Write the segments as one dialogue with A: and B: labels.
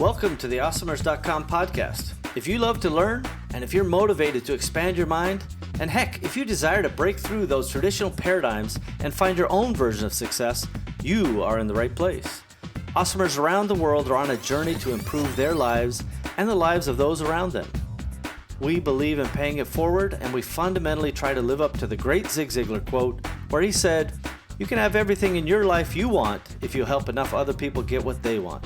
A: Welcome to the Awesomers.com podcast. If you love to learn, and if you're motivated to expand your mind, and heck, if you desire to break through those traditional paradigms and find your own version of success, you are in the right place. Awesomers around the world are on a journey to improve their lives and the lives of those around them. We believe in paying it forward, and we fundamentally try to live up to the great Zig Ziglar quote, where he said, "You can have everything in your life you want if you help enough other people get what they want."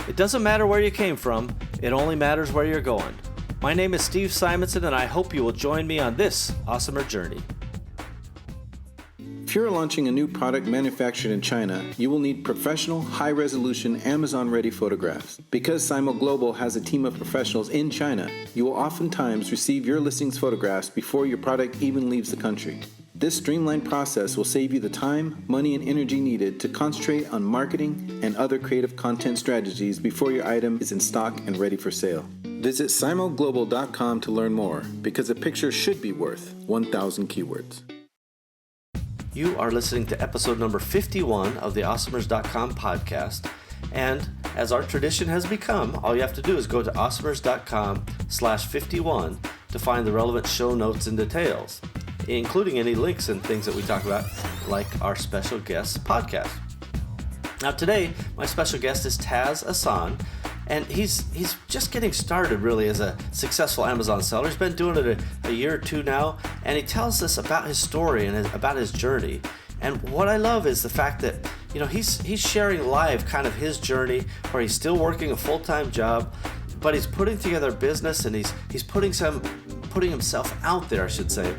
A: It doesn't matter where you came from, it only matters where you're going. My name is Steve Simonson, and I hope you will join me on this awesomer journey.
B: If you're launching a new product manufactured in China, you will need professional, high-resolution, Amazon-ready photographs. Because Simo Global has a team of professionals in China, you will oftentimes receive your listings photographs before your product even leaves the country. This streamlined process will save you the time, money, and energy needed to concentrate on marketing and other creative content strategies before your item is in stock and ready for sale. Visit simoglobal.com to learn more, because a picture should be worth 1,000 keywords.
A: You are listening to episode number 51 of the Awesomers.com podcast. And as our tradition has become, all you have to do is go to awesomers.com/51 to find the relevant show notes and details, including any links and things that we talk about, like our special guest podcast. Now today, my special guest is Ahsan, and he's just getting started really as a successful Amazon seller. He's been doing it a year or two now, and he tells us about his story and about his journey. And what I love is the fact that, you know, he's sharing live kind of his journey, where he's still working a full-time job, but he's putting together a business, and he's putting himself out there, I should say,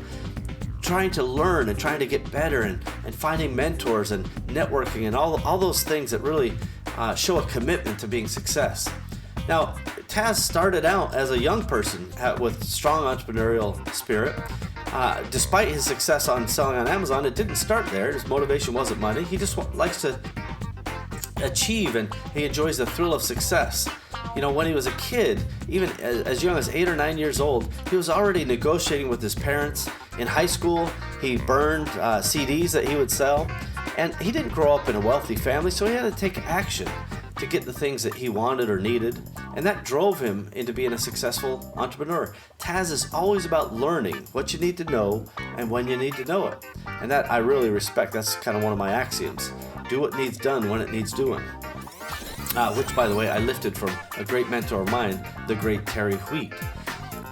A: trying to learn and trying to get better and finding mentors and networking and all those things that really show a commitment to being success. Now, Taz started out as a young person with strong entrepreneurial spirit. Despite his success on selling on Amazon, it didn't start there. His motivation wasn't money. He just likes to achieve, and he enjoys the thrill of success. You know, when he was a kid, even as young as 8 or 9 years old, he was already negotiating with his parents. In high school, he burned CDs that he would sell, and he didn't grow up in a wealthy family, so he had to take action to get the things that he wanted or needed, and that drove him into being a successful entrepreneur. Taz is always about learning what you need to know and when you need to know it, and that I really respect. That's kind of one of my axioms. Do what needs done when it needs doing. Which, by the way, I lifted from a great mentor of mine, the great Terry Wheat.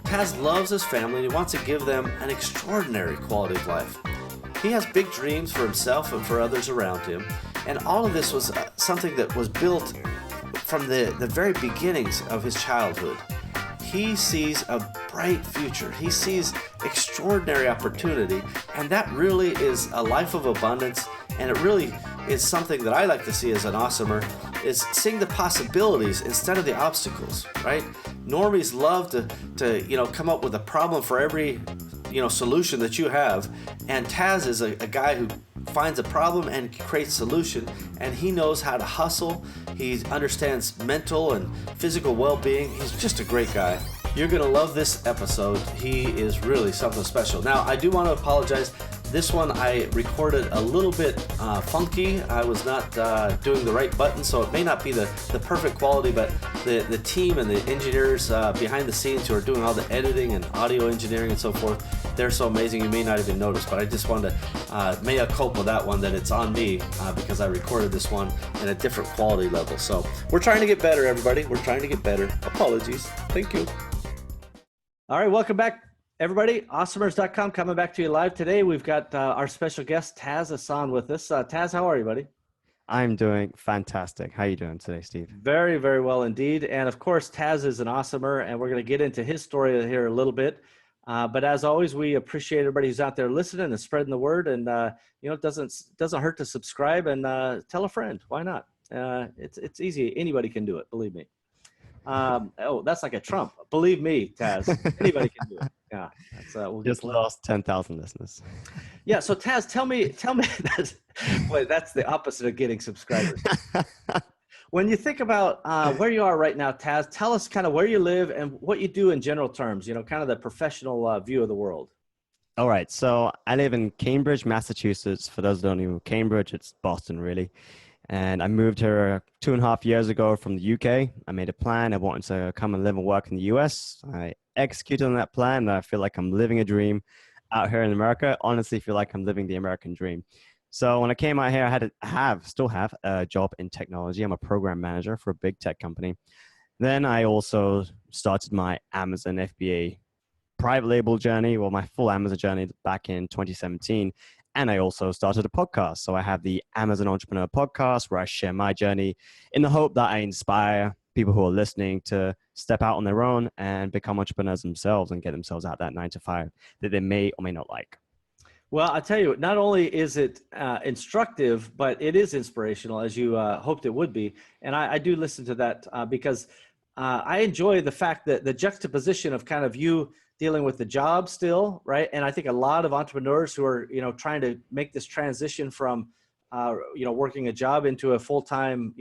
A: Taz loves his family, and he wants to give them an extraordinary quality of life. He has big dreams for himself and for others around him, and all of this was something that was built from the very beginnings of his childhood. He sees a bright future. He sees extraordinary opportunity, and that really is a life of abundance, and it really is something that I like to see as an awesomer, is seeing the possibilities instead of the obstacles, right? Normies love to come up with a problem for every solution that you have, and Taz is a guy who finds a problem and creates a solution, and he knows how to hustle. He understands mental and physical well-being. He's just a great guy. You're gonna love this episode. He is really something special. Now, I do want to apologize. This one I recorded a little bit funky. I was not doing the right button, so it may not be the perfect quality, but the team and the engineers behind the scenes who are doing all the editing and audio engineering and so forth, they're so amazing you may not even notice. But I just wanted to mea culpa that one, that it's on me because I recorded this one in a different quality level. So we're trying to get better, everybody. We're trying to get better. Apologies. Thank you. All right, welcome back, everybody. Awesomers.com coming back to you live today. We've got our special guest, Ahsan, with us. Taz, how are you, buddy?
C: I'm doing fantastic. How are you doing today, Steve?
A: Very, very well indeed. And of course, Taz is an awesomer, and we're going to get into his story here a little bit. But as always, we appreciate everybody who's out there listening and spreading the word. And it doesn't hurt to subscribe and tell a friend. Why not? It's easy. Anybody can do it. Believe me. That's like a Trump. Believe me, Taz. Anybody can do it. Yeah, we'll
C: just lost 10,000 listeners.
A: Yeah. So Taz, tell me. That's the opposite of getting subscribers. When you think about where you are right now, Taz, tell us kind of where you live and what you do in general terms. Kind of the professional view of the world.
C: All right. So I live in Cambridge, Massachusetts. For those who don't know Cambridge, it's Boston, really. And I moved here 2.5 years ago from the UK. I made a plan. I wanted to come and live and work in the US. I executed on that plan, and I feel like I'm living a dream out here in America. Honestly, feel like I'm living the American dream. So when I came out here, still have a job in technology. I'm a program manager for a big tech company. Then I also started my Amazon FBA private label journey, well, my full Amazon journey back in 2017. And I also started a podcast. So I have the Amazon Entrepreneur Podcast where I share my journey in the hope that I inspire people who are listening to step out on their own and become entrepreneurs themselves and get themselves out that 9 to 5 that they may or may not like.
A: Well, I tell you, not only is it instructive, but it is inspirational, as you hoped it would be. And I do listen to that because I enjoy the fact that the juxtaposition of kind of you dealing with the job still, right? And I think a lot of entrepreneurs who are, trying to make this transition from, working a job into a full-time,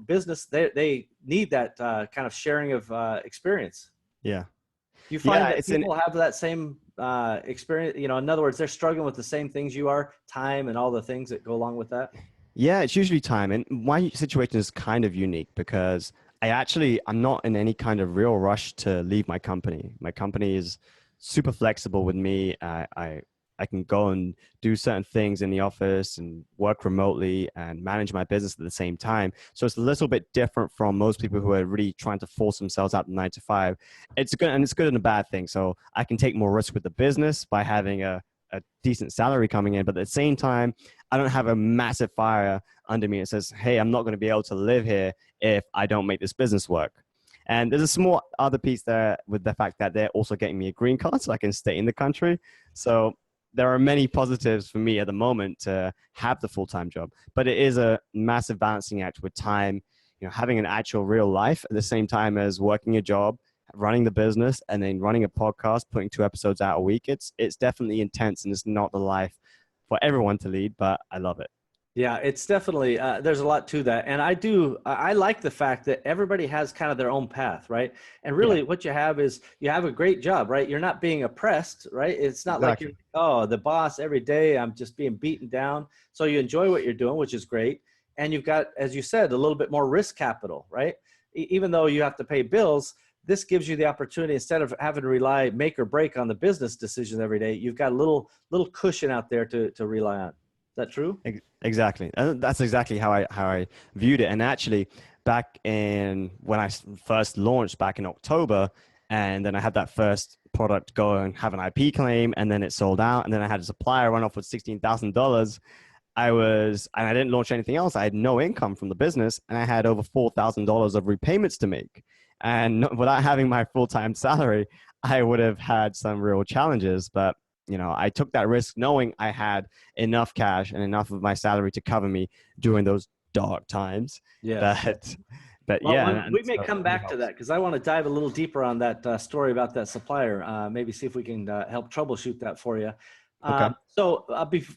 A: business, they need that kind of sharing of experience.
C: Yeah.
A: Do you find that people have that same experience? In other words, they're struggling with the same things you are, time and all the things that go along with that?
C: Yeah, it's usually time. And my situation is kind of unique because I'm not in any kind of real rush to leave my company. My company is super flexible with me. I can go and do certain things in the office and work remotely and manage my business at the same time. So it's a little bit different from most people who are really trying to force themselves out 9 to 5. It's good, and it's good and a bad thing. So I can take more risk with the business by having a decent salary coming in, but at the same time, I don't have a massive fire under me that says, hey, I'm not going to be able to live here if I don't make this business work. And there's a small other piece there with the fact that they're also getting me a green card so I can stay in the country. So there are many positives for me at the moment to have the full-time job, but it is a massive balancing act with time, having an actual real life at the same time as working a job, running the business, and then running a podcast, putting 2 episodes out a week. It's definitely intense, and it's not the life for everyone to lead, but I love it.
A: Yeah, it's definitely, there's a lot to that. And I like the fact that everybody has kind of their own path, right? And really what you have is you have a great job, right? You're not being oppressed, right? It's not like the boss every day, I'm just being beaten down. So you enjoy what you're doing, which is great. And you've got, as you said, a little bit more risk capital, right? Even though you have to pay bills, this gives you the opportunity, instead of having to rely make or break on the business decisions every day, you've got a little cushion out there to rely on. Is that true?
C: Exactly. And that's exactly how I viewed it. And actually, back in when I first launched back in October, and then I had that first product go and have an IP claim, and then it sold out, and then I had a supplier run off with $16,000. I didn't launch anything else. I had no income from the business, and I had over $4,000 of repayments to make. And without having my full-time salary, I would have had some real challenges. But I took that risk knowing I had enough cash and enough of my salary to cover me during those dark times.
A: Yeah.
C: But
A: we may come back to that because I want to dive a little deeper on that story about that supplier. Maybe see if we can help troubleshoot that for you.
C: Okay.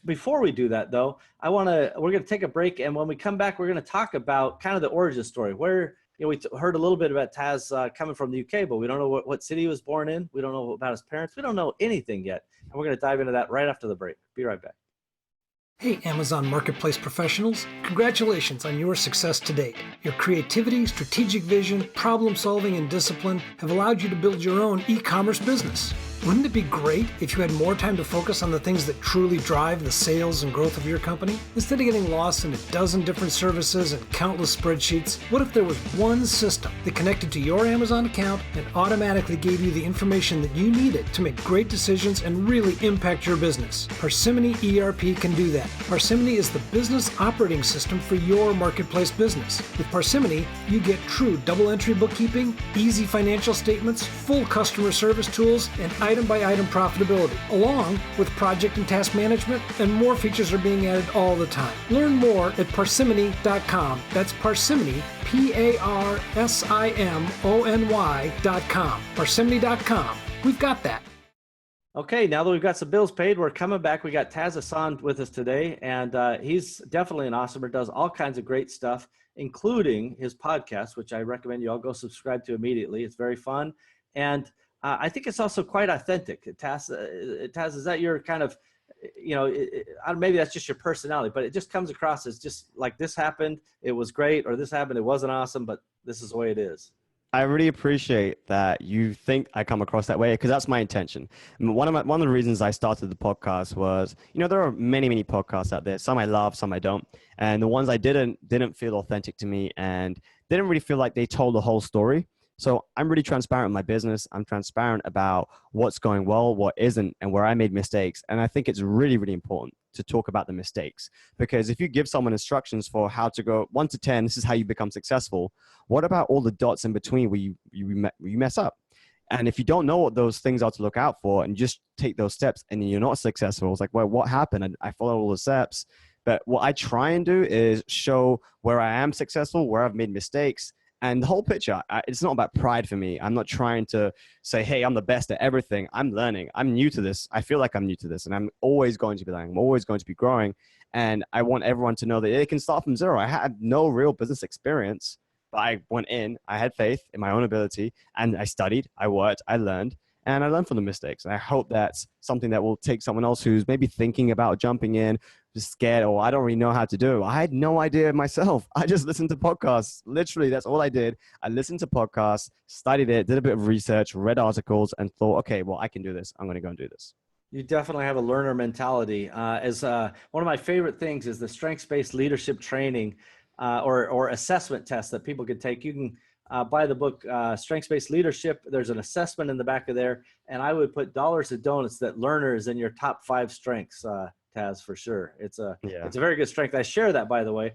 A: Before we do that, though, we're going to take a break, and when we come back, we're going to talk about kind of the origin story. Where we heard a little bit about Taz coming from the UK, but we don't know what city he was born in. We don't know about his parents. We don't know anything yet, and we're going to dive into that right after the break. Be right back.
D: Hey, Amazon Marketplace professionals, congratulations on your success to date. Your creativity, strategic vision, problem solving, and discipline have allowed you to build your own e-commerce business. Wouldn't it be great if you had more time to focus on the things that truly drive the sales and growth of your company? Instead of getting lost in a dozen different services and countless spreadsheets, what if there was one system that connected to your Amazon account and automatically gave you the information that you needed to make great decisions and really impact your business? Parsimony ERP can do that. Parsimony is the business operating system for your marketplace business. With Parsimony, you get true double-entry bookkeeping, easy financial statements, full customer service tools, and item-by-item profitability, along with project and task management, and more features are being added all the time. Learn more at parsimony.com. That's Parsimony, Parsimony.com. Parsimony.com. We've got that.
A: Okay, now that we've got some bills paid, we're coming back. We got Taz Ahsan with us today, and he's definitely an awesomer, does all kinds of great stuff, including his podcast, which I recommend you all go subscribe to immediately. It's very fun, and I think it's also quite authentic. Taz, is that your kind of maybe that's just your personality, but it just comes across as just like, this happened, it was great, or this happened, it wasn't awesome, but this is the way it is.
C: I really appreciate that you think I come across that way, because that's my intention. And one of the reasons I started the podcast was, there are many podcasts out there. Some I love, some I don't. And the ones I didn't feel authentic to me and didn't really feel like they told the whole story. So I'm really transparent in my business. I'm transparent about what's going well, what isn't, and where I made mistakes. And I think it's really, really important to talk about the mistakes, because if you give someone instructions for how to go 1 to 10, this is how you become successful. What about all the dots in between where you mess up? And if you don't know what those things are to look out for and just take those steps and you're not successful, it's like, well, what happened? And I followed all the steps. But what I try and do is show where I am successful, where I've made mistakes, and the whole picture. It's not about pride for me. I'm not trying to say, hey, I'm the best at everything. I'm learning. I'm new to this. I feel like I'm new to this, and I'm always going to be learning. I'm always going to be growing. And I want everyone to know that they can start from zero. I had no real business experience, but I went in, I had faith in my own ability, and I studied, I worked, I learned, and I learned from the mistakes. And I hope that's something that will take someone else who's maybe thinking about jumping in, just scared, or I don't really know how to do. I had no idea myself. I just listened to podcasts. Literally, that's all I did. I listened to podcasts, studied it, did a bit of research, read articles, and thought, okay, well, I can do this. I'm going to go and do this.
A: You definitely have a learner mentality. One of my favorite things is the strengths-based leadership training or assessment test that people can take. You can buy the book Strengths-Based Leadership. There's an assessment in the back of there, and I would put dollars to donuts that learner is in your top 5 strengths, Taz, for sure. It's a very good strength. I share that, by the way.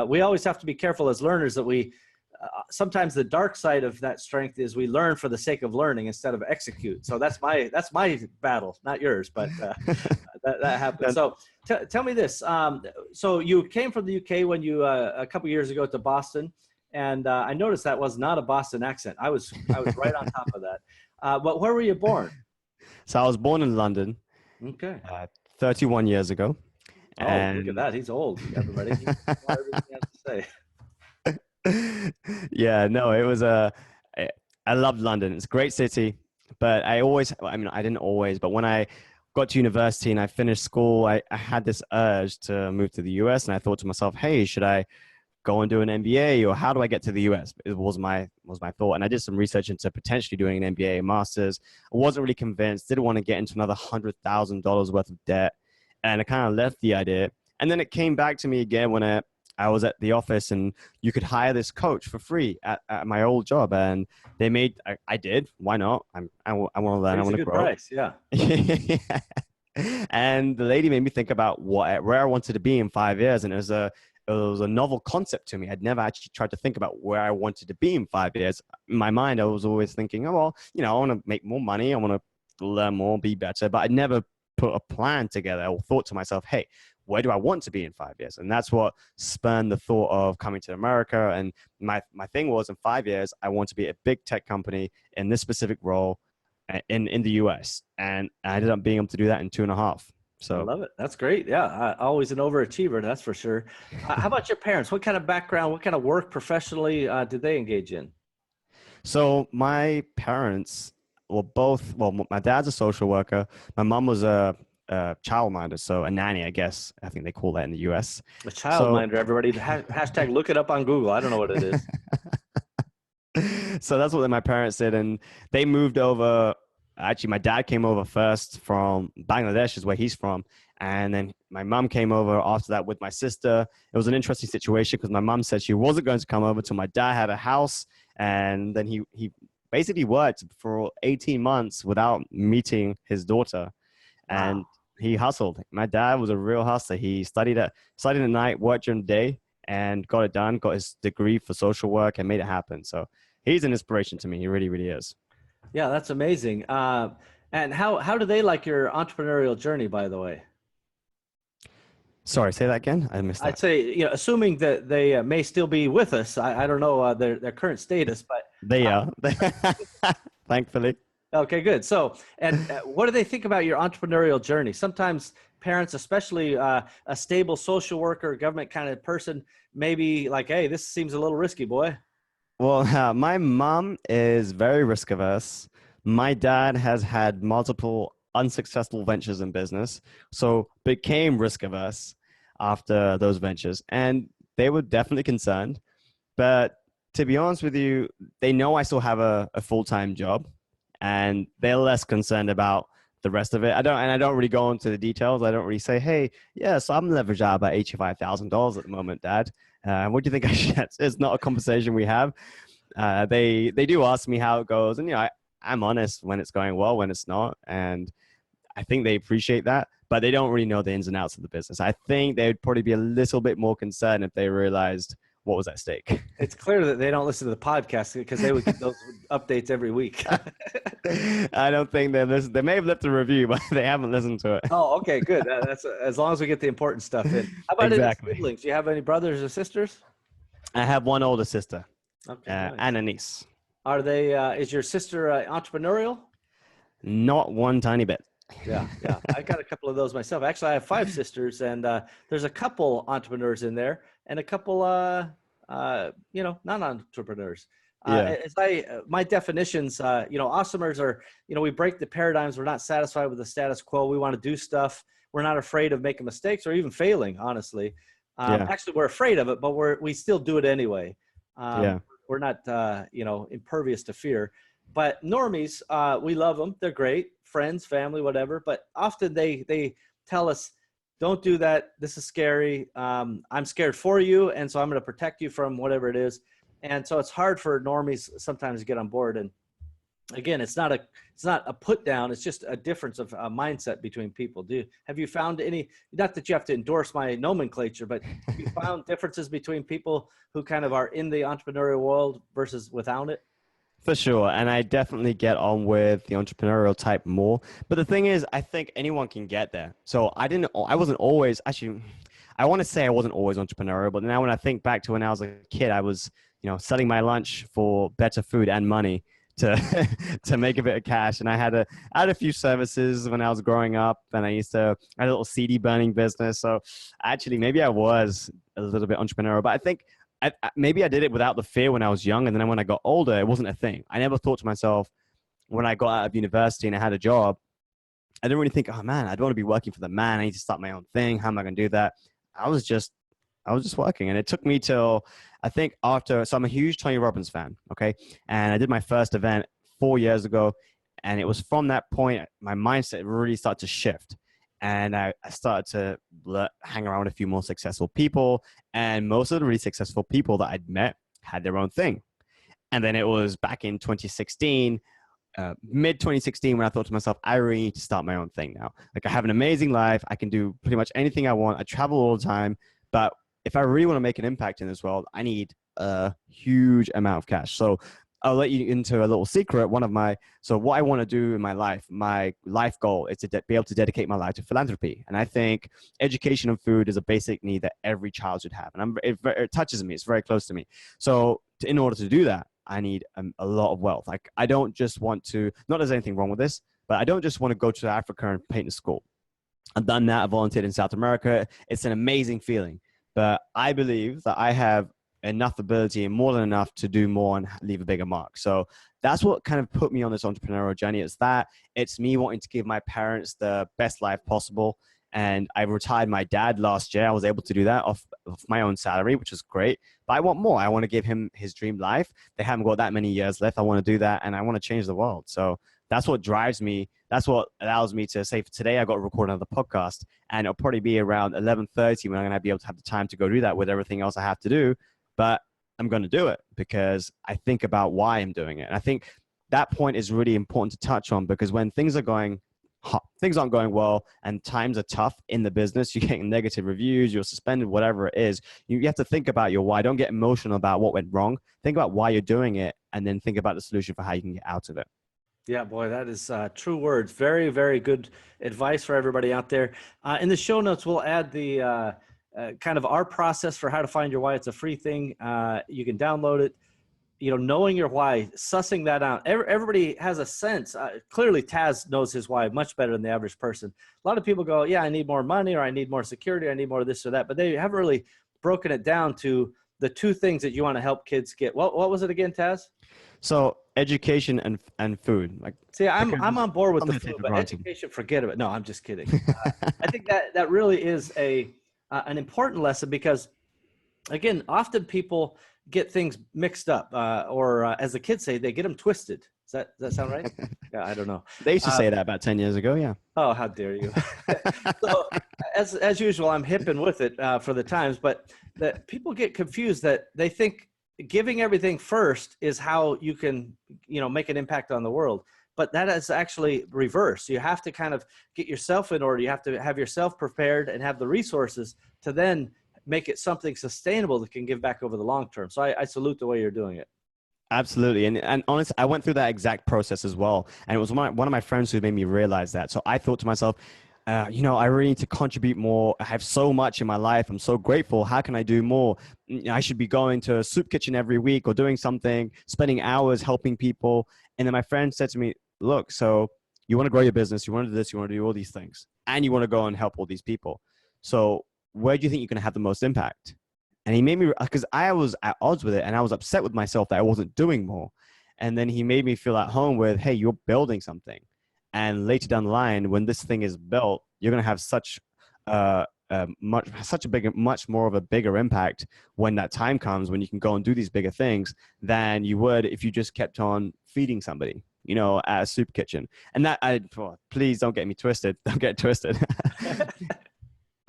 A: We always have to be careful as learners that we sometimes the dark side of that strength is we learn for the sake of learning instead of execute. So that's my battle, not yours, but that happens. So tell me this. So you came from the UK when you a couple years ago to Boston, and I noticed that was not a Boston accent. I was right on top of that. But where were you born?
C: So I was born in London.
A: Okay.
C: 31 years ago.
A: Oh, look at that. He's old, everybody. He knows everything he has to say.
C: Yeah, no, it was I loved London. It's a great city, but I didn't always, but when I got to university and I finished school, I had this urge to move to the US, and I thought to myself, hey, should I go and do an MBA, or how do I get to the US? It was my thought. And I did some research into potentially doing an MBA, a master's. I wasn't really convinced, didn't want to get into another $100,000 worth of debt. And I kind of left the idea. And then it came back to me again when I was at the office, and you could hire this coach for free at my old job. And they I did. Why not? I want to learn. I want to grow.
A: Price, yeah.
C: And the lady made me think about where I wanted to be in 5 years. And it was a novel concept to me. I'd never actually tried to think about where I wanted to be in 5 years. In my mind, I was always thinking, oh, well, I want to make more money. I want to learn more, be better. But I never put a plan together or thought to myself, hey, where do I want to be in 5 years? And that's what spurned the thought of coming to America. And my thing was, in 5 years, I want to be a big tech company in this specific role in the US. And I ended up being able to do that in 2.5. So
A: I love it. That's great. Yeah. Always an overachiever. That's for sure. How about your parents? What kind of background, what kind of work professionally did they engage in?
C: So my parents were both, my dad's a social worker. My mom was a childminder, so a nanny, I guess. I think they call that in the US.
A: A childminder, everybody. Hashtag look it up on Google. I don't know what it is.
C: So that's what my parents did. And they moved over. Actually, my dad came over first from Bangladesh, is where he's from. And then my mom came over after that with my sister. It was an interesting situation because my mom said she wasn't going to come over till my dad had a house. And then he basically worked for 18 months without meeting his daughter. And wow. He hustled. My dad was a real hustler. He studied at night, worked during the day, and got it done, got his degree for social work and made it happen. So he's an inspiration to me. He really, really is.
A: Yeah, that's amazing. And how do they like your entrepreneurial journey, by the way?
C: Sorry, say that again. I missed that.
A: I'd say, assuming that they may still be with us. I don't know their current status, but
C: they are. Thankfully.
A: Okay, good. So, and what do they think about your entrepreneurial journey? Sometimes parents, especially a stable social worker, government kind of person, maybe like, hey, this seems a little risky, boy.
C: Well, my mom is very risk averse. My dad has had multiple unsuccessful ventures in business, so became risk averse after those ventures. And they were definitely concerned. But to be honest with you, they know I still have a full-time job, and they're less concerned about the rest of it. I don't really go into the details. I don't really say, hey, yes, I'm leveraged out about $85,000 at the moment, Dad. What do you think I should? It's not a conversation we have. They do ask me how it goes, and I'm honest when it's going well, when it's not, and I think they appreciate that. But they don't really know the ins and outs of the business. I think they would probably be a little bit more concerned if they realized what was at stake.
A: It's clear that they don't listen to the podcast because they would get those updates every week.
C: I don't think they listen. They may have left a review, but they haven't listened to it.
A: Oh, okay, good. That's as long as we get the important stuff in. How about
C: Exactly.
A: any siblings? Do you have any brothers or sisters?
C: I have one older sister,
A: Okay, nice.
C: and a niece.
A: Are they? Is your sister entrepreneurial?
C: Not one tiny bit.
A: Yeah. I got a couple of those myself. Actually, I have 5 sisters, and there's a couple entrepreneurs in there, and a couple, non-entrepreneurs. My definitions, awesomers are, we break the paradigms. We're not satisfied with the status quo. We want to do stuff. We're not afraid of making mistakes or even failing, honestly. Actually, we're afraid of it, but we still do it anyway. We're not, impervious to fear. But normies, we love them. They're great. Friends, family, whatever. But often they tell us, don't do that. This is scary. I'm scared for you. And so I'm going to protect you from whatever it is. And so it's hard for normies sometimes to get on board. And again, it's not a put down. It's just a difference of mindset between people. Have you found any, not that you have to endorse my nomenclature, but have you found differences between people who kind of are in the entrepreneurial world versus without it?
C: For sure. And I definitely get on with the entrepreneurial type more. But the thing is, I think anyone can get there. So I wasn't always, actually, I want to say I wasn't always entrepreneurial, but now when I think back to when I was a kid, I was, selling my lunch for better food and money to to make a bit of cash. And I had a few services when I was growing up, and I had a little CD burning business. So actually, maybe I was a little bit entrepreneurial, but I think maybe I did it without the fear when I was young. And then when I got older, it wasn't a thing. I never thought to myself when I got out of university and I had a job, I didn't really think, oh man, I don't want to be working for the man. I need to start my own thing. How am I going to do that? I was just working. And it took me till, I think so I'm a huge Tony Robbins fan. Okay. And I did my first event 4 years ago. And it was from that point, my mindset really started to shift. And I started to hang around with a few more successful people. And most of the really successful people that I'd met had their own thing. And then it was back in 2016, mid 2016, when I thought to myself, I really need to start my own thing now. Like, I have an amazing life. I can do pretty much anything I want. I travel all the time. But if I really want to make an impact in this world, I need a huge amount of cash. So I'll let you into a little secret. So what I want to do in my life goal is to be able to dedicate my life to philanthropy. And I think education and food is a basic need that every child should have. And it touches me. It's very close to me. So in order to do that, I need a lot of wealth. Like, I don't just want to, not there's anything wrong with this, but I don't just want to go to Africa and paint a school. I've done that. I volunteered in South America. It's an amazing feeling. But I believe that I have enough ability and more than enough to do more and leave a bigger mark. So that's what kind of put me on this entrepreneurial journey. It's me wanting to give my parents the best life possible. And I retired my dad last year. I was able to do that off my own salary, which is great. But I want more. I want to give him his dream life. They haven't got that many years left. I want to do that, and I want to change the world. So that's what drives me. That's what allows me to say, for today, I got to record another podcast, and it'll probably be around 11:30 when I'm going to be able to have the time to go do that with everything else I have to do. But I'm going to do it because I think about why I'm doing it. And I think that point is really important to touch on, because when things aren't going well and times are tough in the business, you're getting negative reviews, you're suspended, whatever it is, you have to think about your why. Don't get emotional about what went wrong. Think about why you're doing it, and then think about the solution for how you can get out of it.
A: Yeah, boy, that is true words. Very, very good advice for everybody out there. In the show notes, we'll add the kind of our process for how to find your why. It's a free thing. You can download it. Knowing your why, sussing that out. Everybody has a sense. Clearly, Taz knows his why much better than the average person. A lot of people go, yeah, I need more money, or I need more security, or I need more of this or that. But they haven't really broken it down to the 2 things that you want to help kids get. What was it again, Taz?
C: So education and food. Like,
A: See, I'm on board with the
C: something to take
A: food,
C: for
A: but
C: granted.
A: education, forget it. No, I'm just kidding. I think that really is an important lesson because, again, often people get things mixed up, or as the kids say, they get them twisted. Does that sound right? Yeah, I don't know.
C: They used to say that about 10 years ago. Yeah.
A: Oh, how dare you! So, as usual, I'm hipping with it for the times, but that people get confused that they think giving everything first is how you can, make an impact on the world. But that is actually reverse. You have to kind of get yourself in order. You have to have yourself prepared and have the resources to then make it something sustainable that can give back over the long term. So I salute the way you're doing it.
C: Absolutely. And honestly, I went through that exact process as well. And it was one of my friends who made me realize that. So I thought to myself, I really need to contribute more. I have so much in my life. I'm so grateful. How can I do more? I should be going to a soup kitchen every week or doing something, spending hours helping people. And then my friend said to me, look, so you want to grow your business, you want to do this, you want to do all these things, and you want to go and help all these people. So where do you think you're going to have the most impact? And he made me, because I was at odds with it and I was upset with myself that I wasn't doing more. And then he made me feel at home with, hey, you're building something. And later down the line, when this thing is built, you're going to have much more of a bigger impact when that time comes, when you can go and do these bigger things than you would if you just kept on feeding somebody, at a soup kitchen. And please don't get me twisted. Don't get twisted.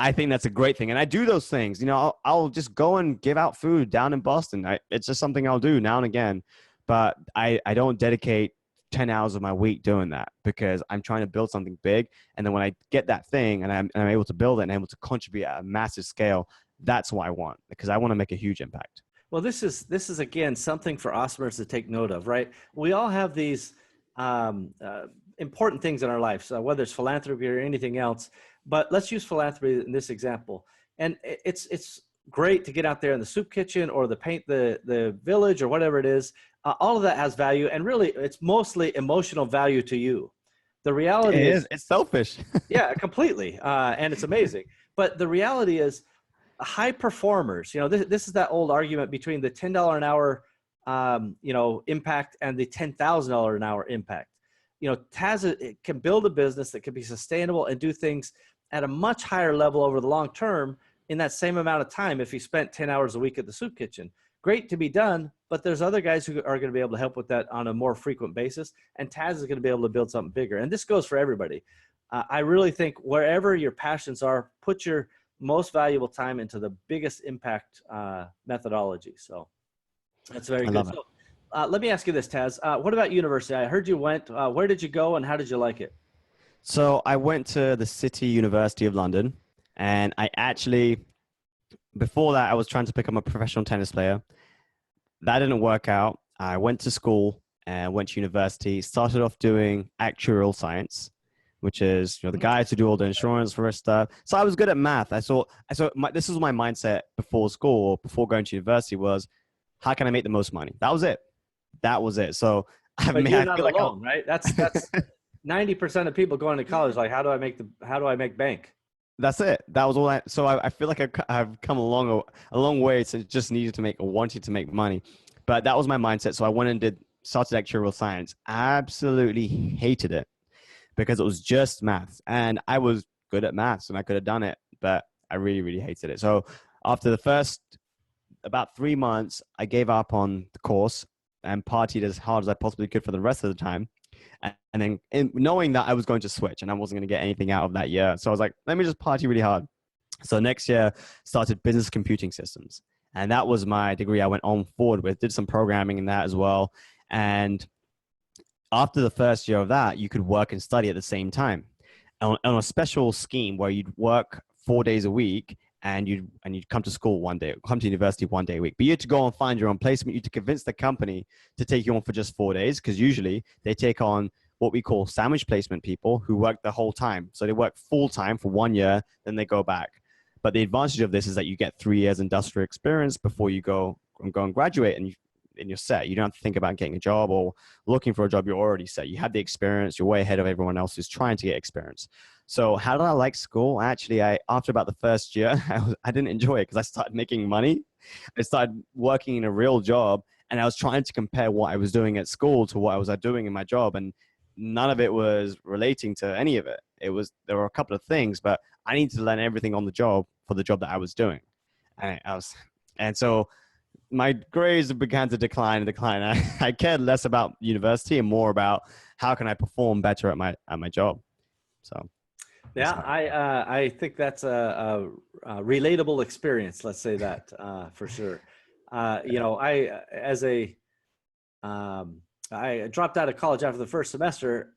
C: I think that's a great thing. And I do those things, I'll just go and give out food down in Boston. It's just something I'll do now and again, but I don't dedicate 10 hours of my week doing that because I'm trying to build something big. And then when I get that thing and I'm able to build it and able to contribute at a massive scale, that's what I want, because I want to make a huge impact.
A: Well, this is again, something for Osmers to take note of, right? We all have these important things in our lives, whether it's philanthropy or anything else. But let's use philanthropy in this example. And it's great to get out there in the soup kitchen or paint the village or whatever it is. All of that has value. And really, it's mostly emotional value to you. The reality is
C: it's selfish.
A: Yeah, completely. And it's amazing. But the reality is high performers, this is that old argument between the $10 an hour, impact and the $10,000 an hour impact. It can build a business that can be sustainable and do things at a much higher level over the long term in that same amount of time if he spent 10 hours a week at the soup kitchen. Great to be done, but there's other guys who are going to be able to help with that on a more frequent basis, and Taz is going to be able to build something bigger. And this goes for everybody. I really think wherever your passions are, put your most valuable time into the biggest impact methodology. So that's very good. So, let me ask you this, Taz. What about university? I heard you went. Where did you go, and how did you like it?
C: So I went to the City University of London, and before that, I was trying to become a professional tennis player. That didn't work out. I went to school and went to university, started off doing actuarial science, which is, the guys who do all the insurance for stuff. So I was good at math. This was my mindset before school, or before going to university, was how can I make the most money? That was it. So
A: But you're not alone, right? That's 90% of people going to college. Like, how do I make bank?
C: That's it. That was all. So I feel like I've come a long way to just wanting to make money, but that was my mindset. So I went and started actuarial science. Absolutely hated it because it was just maths, and I was good at maths and I could have done it, but I really, really hated it. So after the first about 3 months, I gave up on the course and partied as hard as I possibly could for the rest of the time. And then knowing that I was going to switch and I wasn't going to get anything out of that year. So I was like, let me just party really hard. So next year started business computing systems. And that was my degree I went on forward with, did some programming in that as well. And after the first year of that, you could work and study at the same time on a special scheme where you'd work 4 days a week and you'd come to school come to university 1 day a week. But you had to go and find your own placement. You had to convince the company to take you on for just 4 days, because usually they take on what we call sandwich placement people who work the whole time. So they work full time for 1 year, then they go back. But the advantage of this is that you get 3 years industrial experience before you go and graduate, and and you're set. You don't have to think about getting a job or looking for a job. You're already set. You have the experience. You're way ahead of everyone else who's trying to get experience. So how did I like school? Actually, after about the first year, I didn't enjoy it because I started making money. I started working in a real job, and I was trying to compare what I was doing at school to what I was doing in my job, and none of it was relating to any of it. There were a couple of things, but I needed to learn everything on the job for the job that I was doing. And so my grades began to decline. I cared less about university and more about how can I perform better at my job. So.
A: Yeah, I think that's a relatable experience. Let's say that for sure. I dropped out of college after the first semester.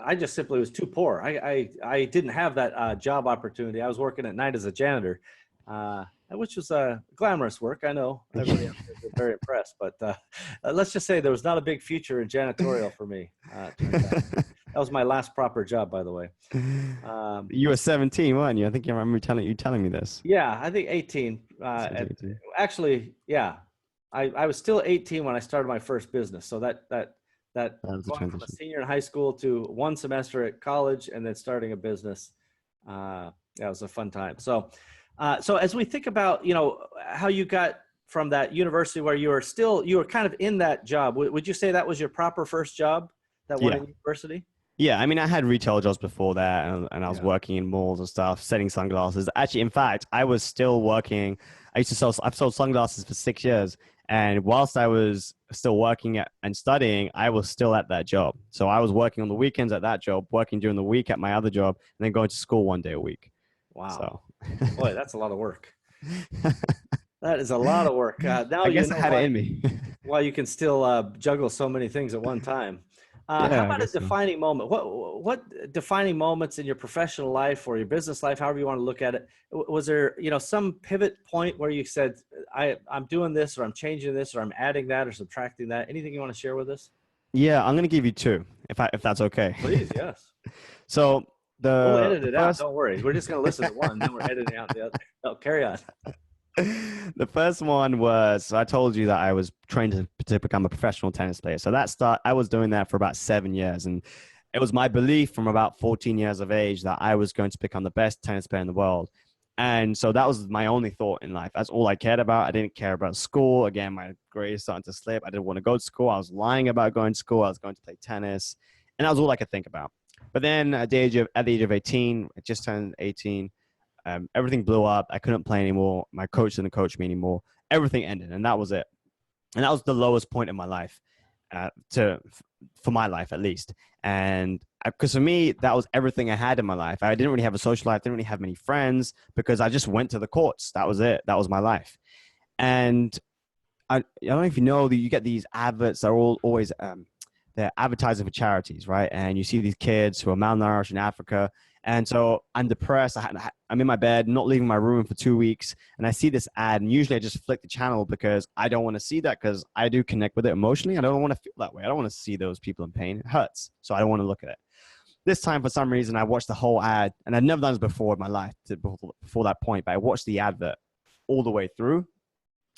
A: I just simply was too poor. I didn't have that job opportunity. I was working at night as a janitor, which was glamorous work. I know everybody else was very impressed, but let's just say there was not a big future in janitorial for me. That was my last proper job, by the way.
C: You were 17, weren't you? I think I remember you telling me this.
A: Yeah, I think 18. 18. Actually, yeah, I was still 18 when I started my first business. So that going from a senior in high school to one semester at college and then starting a business, that was a fun time. So as we think about, how you got from that university where you were kind of in that job, would you say that was your proper first job, that one in university?
C: Yeah, I mean, I had retail jobs before that, and I was working in malls and stuff, selling sunglasses. Actually, in fact, I was still working. I've sold sunglasses for 6 years. And whilst I was still working and studying, I was still at that job. So I was working on the weekends at that job, working during the week at my other job, and then going to school 1 day a week.
A: Wow.
C: So.
A: Boy, that's a lot of work. That is a lot of work. Now
C: I guess I had it in me.
A: Why you can still juggle so many things at one time. How about a defining moment? What defining moments in your professional life or your business life, however you want to look at it, was there, some pivot point where you said, I'm doing this, or I'm changing this, or I'm adding that, or subtracting that? Anything you want to share with us?
C: Yeah, I'm going to give you two, if that's okay.
A: Please, yes.
C: So
A: we'll edit it out. Don't worry. We're just going to listen to one, then we're editing out the other. No, carry on.
C: The first one was, I told you that I was trained to become a professional tennis player. So I was doing that for about 7 years. And it was my belief from about 14 years of age that I was going to become the best tennis player in the world. And so that was my only thought in life. That's all I cared about. I didn't care about school. Again, my grades started to slip. I didn't want to go to school. I was lying about going to school. I was going to play tennis. And that was all I could think about. But then at the age of 18, I just turned 18. Everything blew up. I couldn't play anymore. My coach didn't coach me anymore. Everything ended, and that was it. And that was the lowest point in my life, for my life at least. And because for me, that was everything I had in my life. I didn't really have a social life. Didn't really have many friends because I just went to the courts. That was it. That was my life. And I don't know if you know that you get these adverts that are always they're advertising for charities, right? And you see these kids who are malnourished in Africa. And so I'm depressed. I'm in my bed, not leaving my room for 2 weeks. And I see this ad, and usually I just flick the channel because I don't want to see that, because I do connect with it emotionally. I don't want to feel that way. I don't want to see those people in pain. It hurts. So I don't want to look at it. This time, for some reason, I watched the whole ad, and I'd never done this before in my life before that point, but I watched the advert all the way through.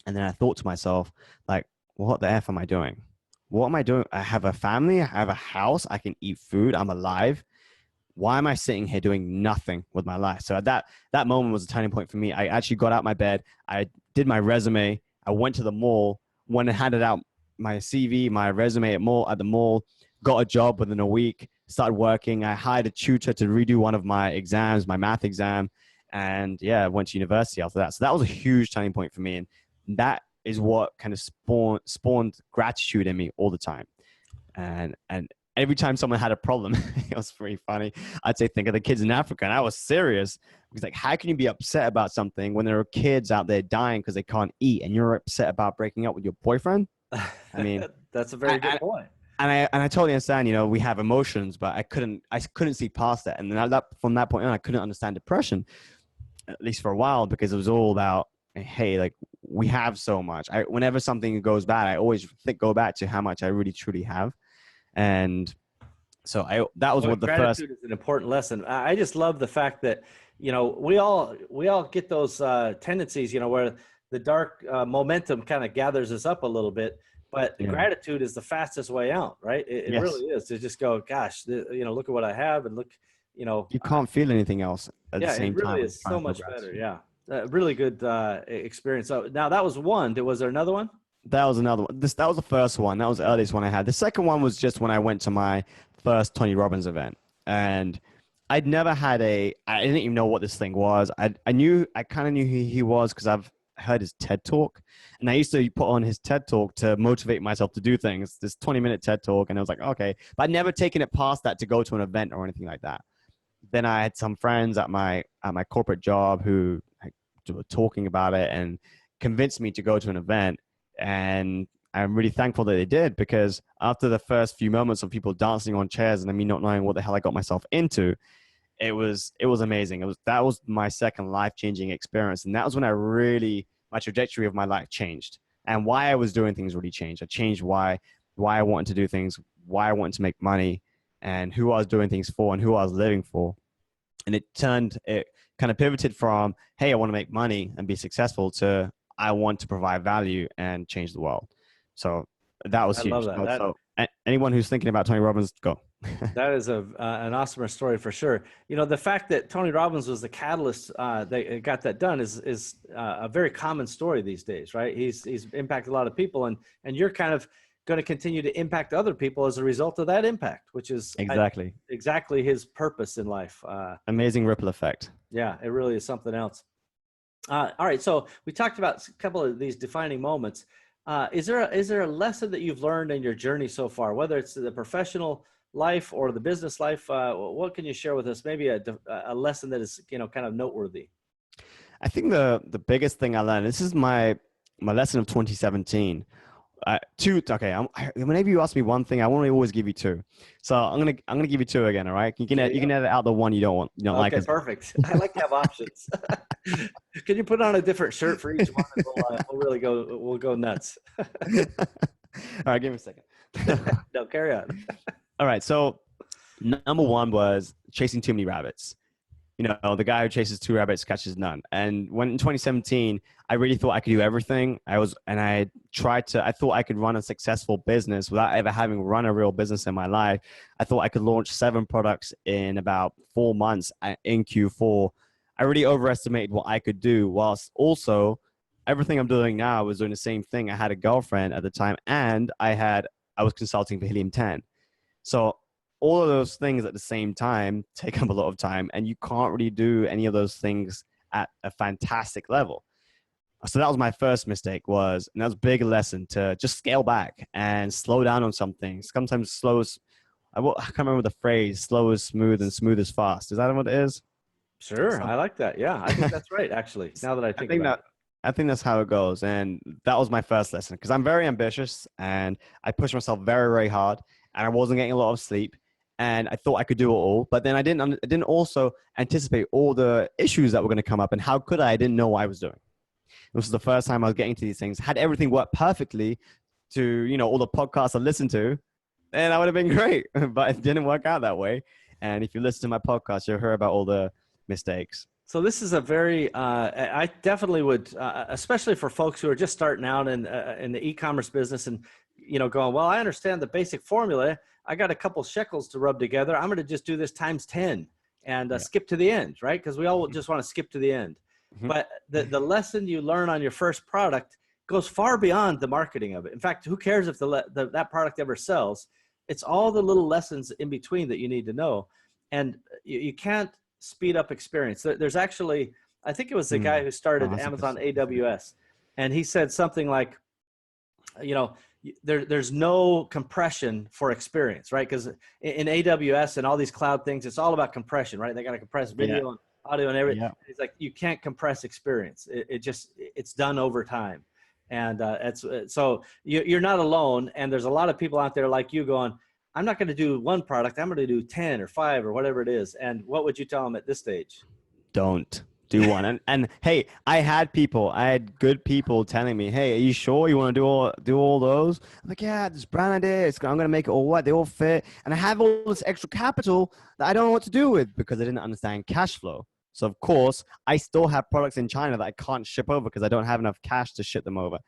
C: And then I thought to myself, like, what the F am I doing? What am I doing? I have a family. I have a house. I can eat food. I'm alive. Why am I sitting here doing nothing with my life? So that moment was a turning point for me. I actually got out my bed. I did my resume. I went to the mall, went and handed out my CV, my resume at the mall, got a job within a week, started working. I hired a tutor to redo one of my exams, my math exam. And yeah, I went to university after that. So that was a huge turning point for me. And that is what kind of spawned gratitude in me all the time. And every time someone had a problem, it was pretty funny. I'd say, think of the kids in Africa. And I was serious because, like, how can you be upset about something when there are kids out there dying because they can't eat, and you're upset about breaking up with your boyfriend? I mean,
A: that's a very good point.
C: And I totally understand, we have emotions, but I couldn't see past that. And then from that point on, I couldn't understand depression, at least for a while, because it was all about, hey, like, we have so much. Whenever something goes bad, I always go back to how much I really truly have. And so that was what the first.
A: Gratitude is an important lesson. I just love the fact that, we all get those tendencies, where the dark momentum kind of gathers us up a little bit. But
C: Yeah.
A: gratitude is the fastest way out, right? It
C: Yes.
A: really is, to just go, gosh, look at what I have, and look,
C: You can't feel anything else at the
A: yeah, it
C: same
A: really
C: time as
A: is
C: trying
A: so
C: to feel
A: much better.
C: gratitude.
A: Yeah. Really good experience. So now that was one. Was there another one?
C: That was another one. That was the first one. That was the earliest one I had. The second one was just when I went to my first Tony Robbins event. And I'd never had I didn't even know what this thing was. I kind of knew who he was because I've heard his TED talk. And I used to put on his TED talk to motivate myself to do things, this 20-minute TED talk. And I was like, okay, but I'd never taken it past that to go to an event or anything like that. Then I had some friends at my corporate job who were talking about it and convinced me to go to an event. And I'm really thankful that they did, because after the first few moments of people dancing on chairs and me not knowing what the hell I got myself into, it was amazing. That was my second life-changing experience. And that was when my trajectory of my life changed, and why I was doing things really changed. I changed why I wanted to do things, why I wanted to make money, and who I was doing things for and who I was living for. And it kind of pivoted from, hey, I want to make money and be successful, to I want to provide value and change the world. So that was
A: I
C: huge.
A: love that.
C: So anyone who's thinking about Tony Robbins, go.
A: That is an awesomer story for sure. The fact that Tony Robbins was the catalyst that got that done is a very common story these days, right? He's impacted a lot of people, and you're kind of going to continue to impact other people as a result of that impact, which is exactly his purpose in life.
C: Amazing ripple effect.
A: Yeah, it really is something else. All right, so we talked about a couple of these defining moments. Is there a lesson that you've learned in your journey so far, whether it's the professional life or the business life? What can you share with us? Maybe a lesson that is kind of noteworthy.
C: I think the biggest thing I learned. This is my lesson of 2017. Whenever you ask me one thing, I want to always give you two. So I'm gonna give you two again. All right? You can edit out the one you don't like.
A: Okay, perfect. I like to have options. Can you put on a different shirt for each one? And we'll go nuts.
C: All right, give me a second.
A: No, carry on.
C: All right. So number one was chasing too many rabbits. The guy who chases two rabbits catches none. And when in 2017, I really thought I could do everything. I thought I could run a successful business without ever having run a real business in my life. I thought I could launch 7 products in about 4 months in Q4. I really overestimated what I could do, whilst also everything I'm doing now, I was doing the same thing. I had a girlfriend at the time, and I was consulting for Helium 10. So all of those things at the same time take up a lot of time, and you can't really do any of those things at a fantastic level. So that was my first mistake, and that was a big lesson to just scale back and slow down on some things. Sometimes I can't remember the phrase, slow is smooth and smooth is fast. Is that what it is?
A: Sure. I like that. Yeah, I think that's right, actually, now that I think about it.
C: I think that's how it goes. And that was my first lesson, because I'm very ambitious and I pushed myself very, very hard, and I wasn't getting a lot of sleep. And I thought I could do it all, but then I didn't also anticipate all the issues that were going to come up. And how could I? I didn't know what I was doing. This was the first time I was getting to these things. Had everything worked perfectly to, all the podcasts I listened to, then I would have been great. But it didn't work out that way. And if you listen to my podcast, you'll hear about all the mistakes.
A: So this is a very, I definitely would, especially for folks who are just starting out in the e-commerce business and, going, well, I understand the basic formula. I got a couple shekels to rub together. I'm going to just do this times 10 and skip to the end, right? Because we all just want to skip to the end. Mm-hmm. But the lesson you learn on your first product goes far beyond the marketing of it. In fact, who cares if that product ever sells? It's all the little lessons in between that you need to know. And you can't speed up experience. There's actually, I think it was the guy who started Amazon AWS. And he said something like, there's no compression for experience, right? Because in AWS and all these cloud things, it's all about compression, right? They got to compress video and audio and everything. Yeah. It's like, you can't compress experience. It's done over time. And so you're not alone. And there's a lot of people out there like you going, I'm not going to do one product. I'm going to do 10 or 5 or whatever it is. And what would you tell them at this stage?
C: Don't do one. And hey, I had good people telling me, hey, are you sure you want to do all those? I'm like, yeah, this brand idea, I'm going to make it all what they all fit. And I have all this extra capital that I don't know what to do with, because I didn't understand cash flow. So of course, I still have products in China that I can't ship over because I don't have enough cash to ship them over.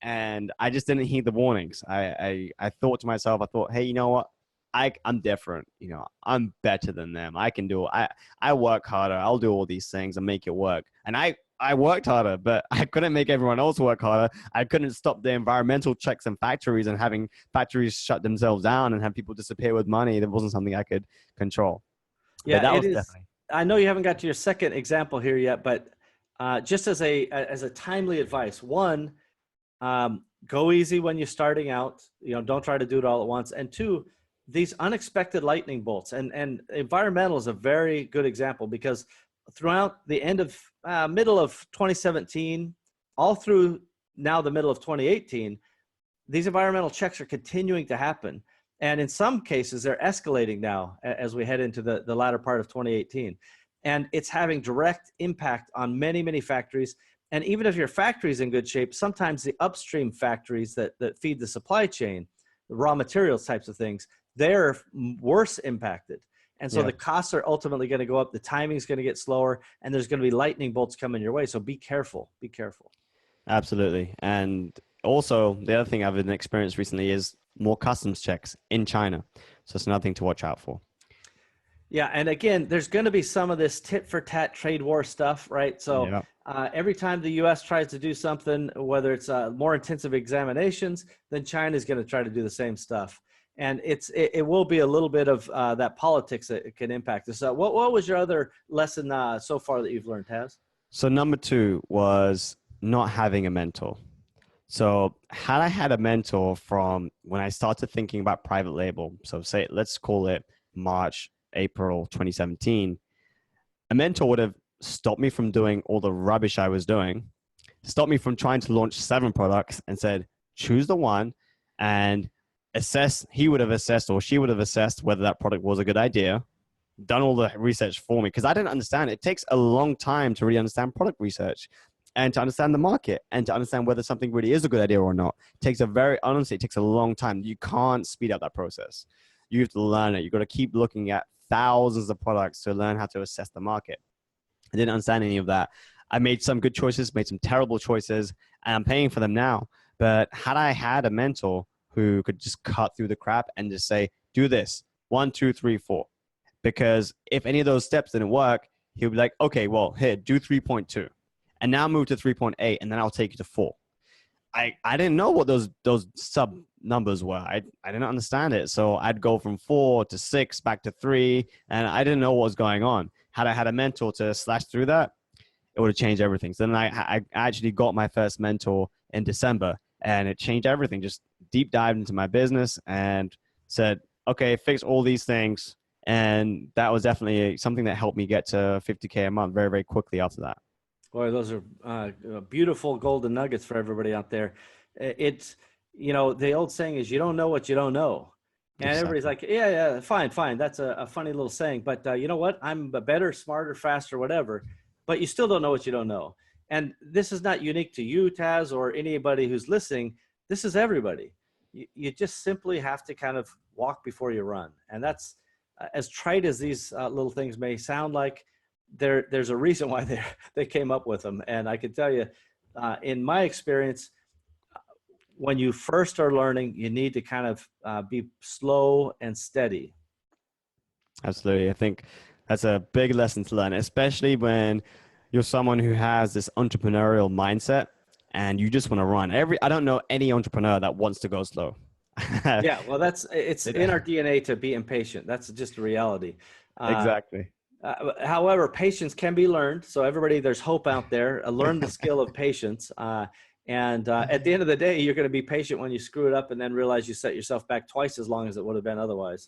C: and I just didn't heed the warnings. I thought to myself, I thought, hey, you know what? I'm different. You know, I'm better than them. I can do it. I work harder. I'll do all these things and make it work. And I worked harder, but I couldn't make everyone else work harder. I couldn't stop the environmental checks in factories and having factories shut themselves down and have people disappear with money. That wasn't something I could control.
E: Yeah,
C: but that
E: it
C: was
E: is.
C: definitely.
E: I know you haven't got to your second example here yet, but just as a timely advice, one, go easy when you're starting out. You know, don't try to do it all at once. And two, these unexpected lightning bolts, and environmental is a very good example, because throughout the middle of 2017, all through now the middle of 2018, these environmental checks are continuing to happen. And in some cases, they're escalating now as we head into the latter part of 2018. And it's having direct impact on many, many factories. And even if your factory is in good shape, sometimes the upstream factories that feed the supply chain, the raw materials types of things, they're worse impacted. And so the costs are ultimately going to go up. The timing is going to get slower, and there's going to be lightning bolts coming your way. So be careful. Be careful.
C: Absolutely. And also, the other thing I've experienced recently is more customs checks in China. So it's another thing to watch out for.
E: Yeah. And again, there's going to be some of this tit for tat trade war stuff, right? So every time the U.S. tries to do something, whether it's more intensive examinations, then China is going to try to do the same stuff. And it will be a little bit of that politics that can impact us. What was your other lesson so far that you've learned, Taz?
C: So number 2 was not having a mentor. So had I had a mentor from when I started thinking about private label, so say, let's call it March, April 2017, a mentor would have stopped me from doing all the rubbish I was doing, stopped me from trying to launch 7 products, and said, choose the one and assess. He would have assessed, or she would have assessed, whether that product was a good idea, done all the research for me, because I didn't understand. It takes a long time to really understand product research and to understand the market and to understand whether something really is a good idea or not. It takes it takes a long time. You can't speed up that process. You have to learn it. You've got to keep looking at thousands of products to learn how to assess the market. I didn't understand any of that. I made some good choices, made some terrible choices, and I'm paying for them now. But had I had a mentor who could just cut through the crap and just say, do this, 1, 2, 3, 4. Because if any of those steps didn't work, he'll be like, okay, well, here, do 3.2. And now move to 3.8, and then I'll take you to 4. I didn't know what those sub numbers were. I didn't understand it. So I'd go from 4 to 6, back to 3, and I didn't know what was going on. Had I had a mentor to slash through that, it would have changed everything. So then I actually got my first mentor in December, and it changed everything. Just deep dived into my business and said, okay, fix all these things. And that was definitely something that helped me get to 50K a month very, very quickly after that.
E: Boy, those are beautiful golden nuggets for everybody out there. It's, you know, the old saying is, you don't know what you don't know. And everybody's like, yeah, fine. That's a funny little saying. But you know what? I'm better, smarter, faster, whatever. But you still don't know what you don't know. And this is not unique to you, Taz, or anybody who's listening. This is everybody. You just simply have to kind of walk before you run. And that's, as trite as these little things may sound like, there's a reason why they came up with them. And I can tell you, in my experience, when you first are learning, you need to kind of be slow and steady.
C: Absolutely. I think that's a big lesson to learn, especially when you're someone who has this entrepreneurial mindset and you just want to run. I don't know any entrepreneur that wants to go slow.
E: Yeah, well, it's in our DNA to be impatient. That's just a reality.
C: Exactly.
E: However, patience can be learned. So everybody, there's hope out there. Learn the skill of patience. And at the end of the day, you're going to be patient when you screw it up and then realize you set yourself back twice as long as it would have been otherwise.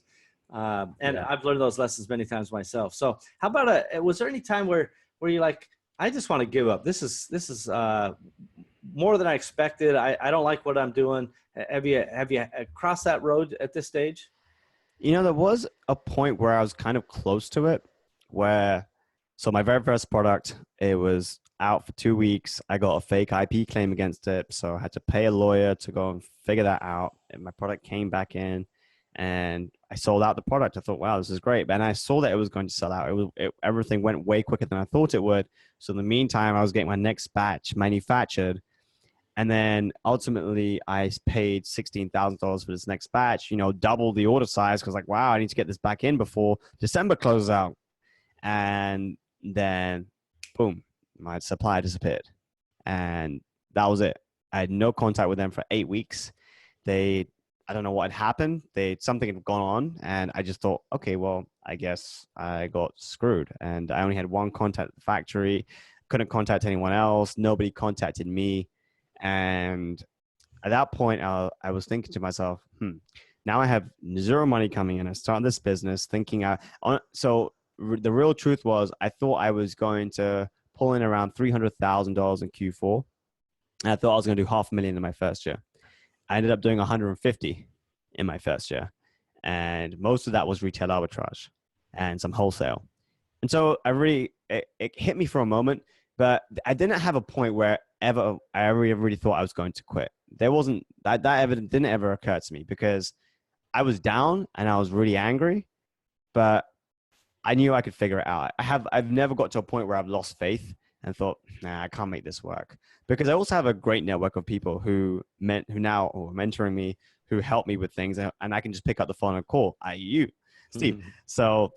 E: I've learned those lessons many times myself. So how about was there any time where you're like, I just want to give up. This is more than I expected. I don't like what I'm doing. Have you crossed that road at this stage?
C: You know, there was a point where I was kind of close to it, so my very first product, it was out for 2 weeks. I got a fake IP claim against it. So I had to pay a lawyer to go and figure that out. And my product came back in and I sold out the product. I thought, wow, this is great. And I saw that it was going to sell out. Everything went way quicker than I thought it would. So in the meantime, I was getting my next batch manufactured. And then ultimately I paid $16,000 for this next batch, double the order size. Cause like, wow, I need to get this back in before December closes out. And then boom, my supply disappeared. And that was it. I had no contact with them for 8 weeks. I don't know what had happened. Something had gone on, and I just thought, okay, well, I guess I got screwed. And I only had one contact at the factory, couldn't contact anyone else. Nobody contacted me. And at that point, I was thinking to myself, now I have zero money coming in. I started this business thinking, so the real truth was I thought I was going to pull in around $300,000 in Q4. And I thought I was going to do $500,000 in my first year. I ended up doing 150 in my first year. And most of that was retail arbitrage and some wholesale. And so it hit me for a moment, but I didn't have a point where I ever really thought I was going to quit. There wasn't that didn't ever occur to me because I was down and I was really angry, but I knew I could figure it out. I've never got to a point where I've lost faith and thought, nah, I can't make this work. Because I also have a great network of people who now are mentoring me, who help me with things, and I can just pick up the phone and call, you, Steve. Mm-hmm. So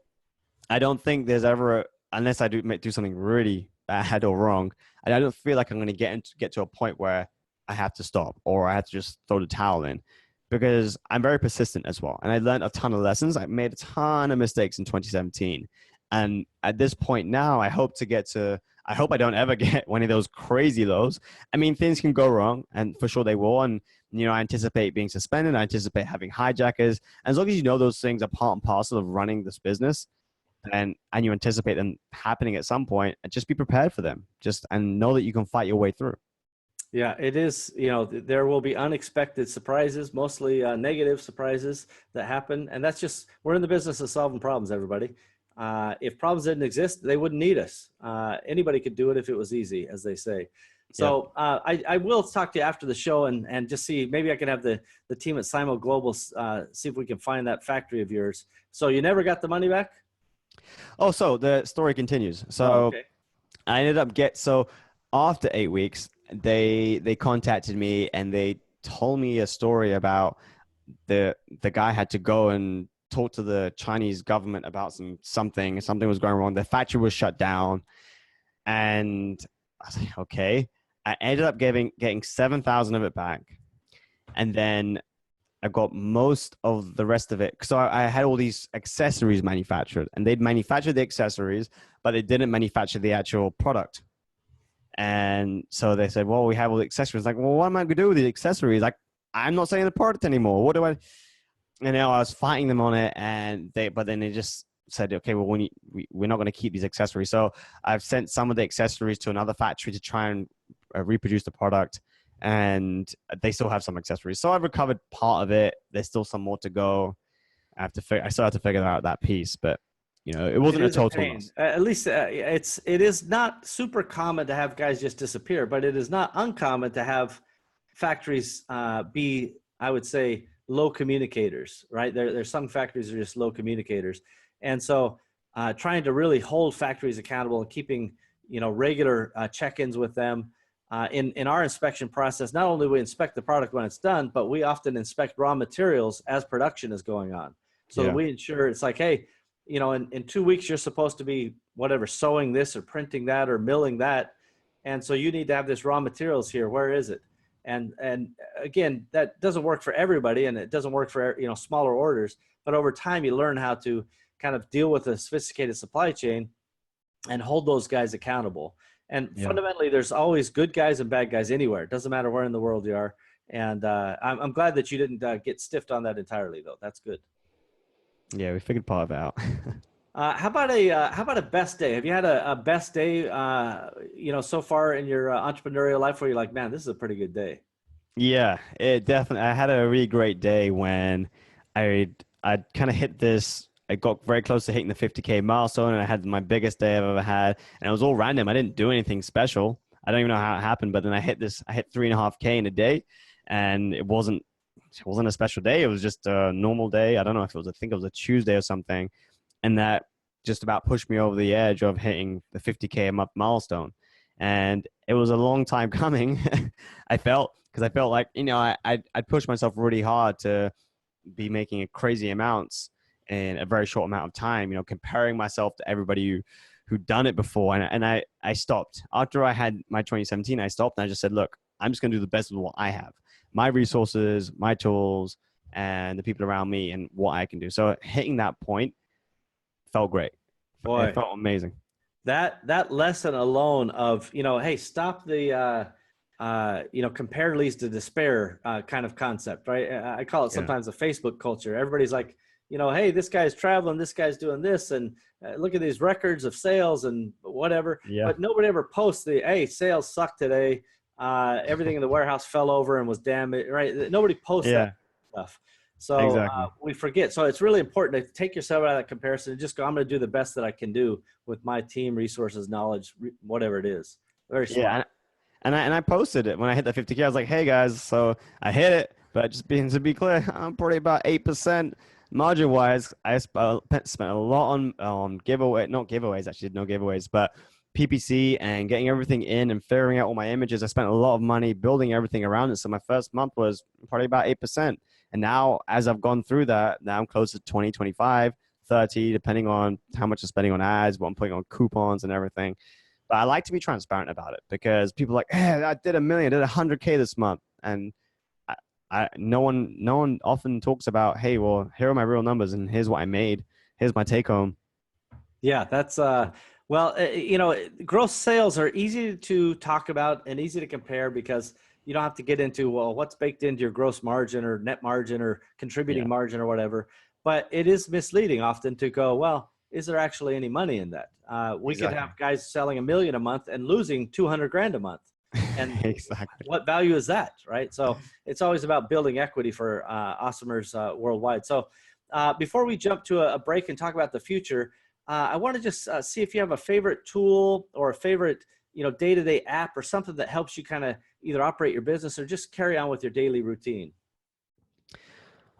C: I don't think there's ever, unless I do something really bad or wrong, I don't feel like I'm going to get to a point where I have to stop or I have to just throw the towel in, because I'm very persistent as well. And I learned a ton of lessons. I made a ton of mistakes in 2017. And at this point now, I hope I don't ever get one of those crazy lows. I mean, things can go wrong, and for sure they will. And, I anticipate being suspended. I anticipate having hijackers. And as long as you know those things are part and parcel of running this business, and you anticipate them happening at some point, just be prepared for them. And know that you can fight your way through.
E: Yeah, it is. There will be unexpected surprises, mostly negative surprises that happen. And we're in the business of solving problems, everybody. If problems didn't exist, they wouldn't need us. Anybody could do it if it was easy, as they say. So I will talk to you after the show and just see, maybe I can have the team at Simo Global see if we can find that factory of yours. So you never got the money back?
C: Oh, so the story continues. So I ended up after 8 weeks, they contacted me and they told me a story about the guy had to go and talk to the Chinese government about something was going wrong. The factory was shut down, and I was like, okay. I ended up getting 7,000 of it back, and then I got most of the rest of it. So I had all these accessories manufactured, and they'd manufactured the accessories, but they didn't manufacture the actual product. And so they said, well, we have all the accessories. Like, well, what am I going to do with the accessories? Like, I'm not selling the product anymore. What do I? And I was fighting them on it, but then they just said, okay, well, we're not going to keep these accessories. So I've sent some of the accessories to another factory to try and reproduce the product, and they still have some accessories. So I've recovered part of it. There's still some more to go. I still have to figure out that piece, but it wasn't a total loss.
E: At least it is not super common to have guys just disappear, but it is not uncommon to have factories be, I would say, low communicators, right? There's some factories that are just low communicators. And so trying to really hold factories accountable and keeping, regular check-ins with them. In our inspection process, not only we inspect the product when it's done, but we often inspect raw materials as production is going on. So that we ensure it's like, hey, in 2 weeks, you're supposed to be sewing this or printing that or milling that. And so you need to have this raw materials here. Where is it? And again, that doesn't work for everybody, and it doesn't work for, smaller orders, but over time you learn how to kind of deal with a sophisticated supply chain and hold those guys accountable. And fundamentally, there's always good guys and bad guys anywhere. It doesn't matter where in the world you are. And I'm glad that you didn't get stiffed on that entirely, though. That's good.
C: Yeah, we figured part of it out.
E: How about a best day? Have you had a best day, so far in your entrepreneurial life where you're like, man, this is a pretty good day?
C: Yeah, it definitely. I had a really great day when I kind of hit this. I got very close to hitting the 50K milestone, and I had my biggest day I've ever had. And it was all random. I didn't do anything special. I don't even know how it happened, but then I hit 3.5K in a day, and it wasn't a special day. It was just a normal day. I don't know if I think it was a Tuesday or something. And that just about pushed me over the edge of hitting the 50K milestone. And it was a long time coming. I felt, because I felt like, I'd pushed myself really hard to be making crazy amounts in a very short amount of time, comparing myself to everybody who'd done it before. And I stopped. After I had my 2017, I stopped and I just said, look, I'm just going to do the best with what I have, my resources, my tools, and the people around me and what I can do. So hitting that point felt great.
E: Boy,
C: it felt amazing.
E: That lesson alone of, hey, stop the, compare leads to despair kind of concept, right? I call it sometimes a Facebook culture. Everybody's like, hey, this guy's traveling, this guy's doing this, and look at these records of sales and whatever. Yeah. But nobody ever posts hey, sales sucked today. Everything in the warehouse fell over and was damaged, right? Nobody posts that stuff. So exactly. We forget. So it's really important to take yourself out of that comparison and just go, I'm going to do the best that I can do with my team, resources, knowledge, whatever it is. Very smart. Yeah.
C: And I posted it when I hit the 50K. I was like, hey guys, so I hit it, but just to be clear, I'm probably about 8% margin wise. I spent a lot on giveaway, not giveaways, actually no giveaways, but PPC and getting everything in and figuring out all my images. I spent a lot of money building everything around it. So my first month was probably about 8%. And now as I've gone through that, now I'm close to 20, 25, 30, depending on how much I'm spending on ads, what I'm putting on coupons and everything. But I like to be transparent about it because people are like, hey, I did $1 million, I did 100K this month. And no one often talks about, hey, well, here are my real numbers and here's what I made. Here's my take home.
E: Yeah, that's, gross sales are easy to talk about and easy to compare because you don't have to get into, well, what's baked into your gross margin or net margin or contributing margin or whatever. But it is misleading often to go, well, is there actually any money in that? We could have guys selling $1 million a month and losing $200,000 a month. And exactly. What value is that, right? So it's always about building equity for awesomers worldwide. So before we jump to a break and talk about the future, I want to just see if you have a favorite tool or a favorite, day-to-day app or something that helps you kind of either operate your business or just carry on with your daily routine.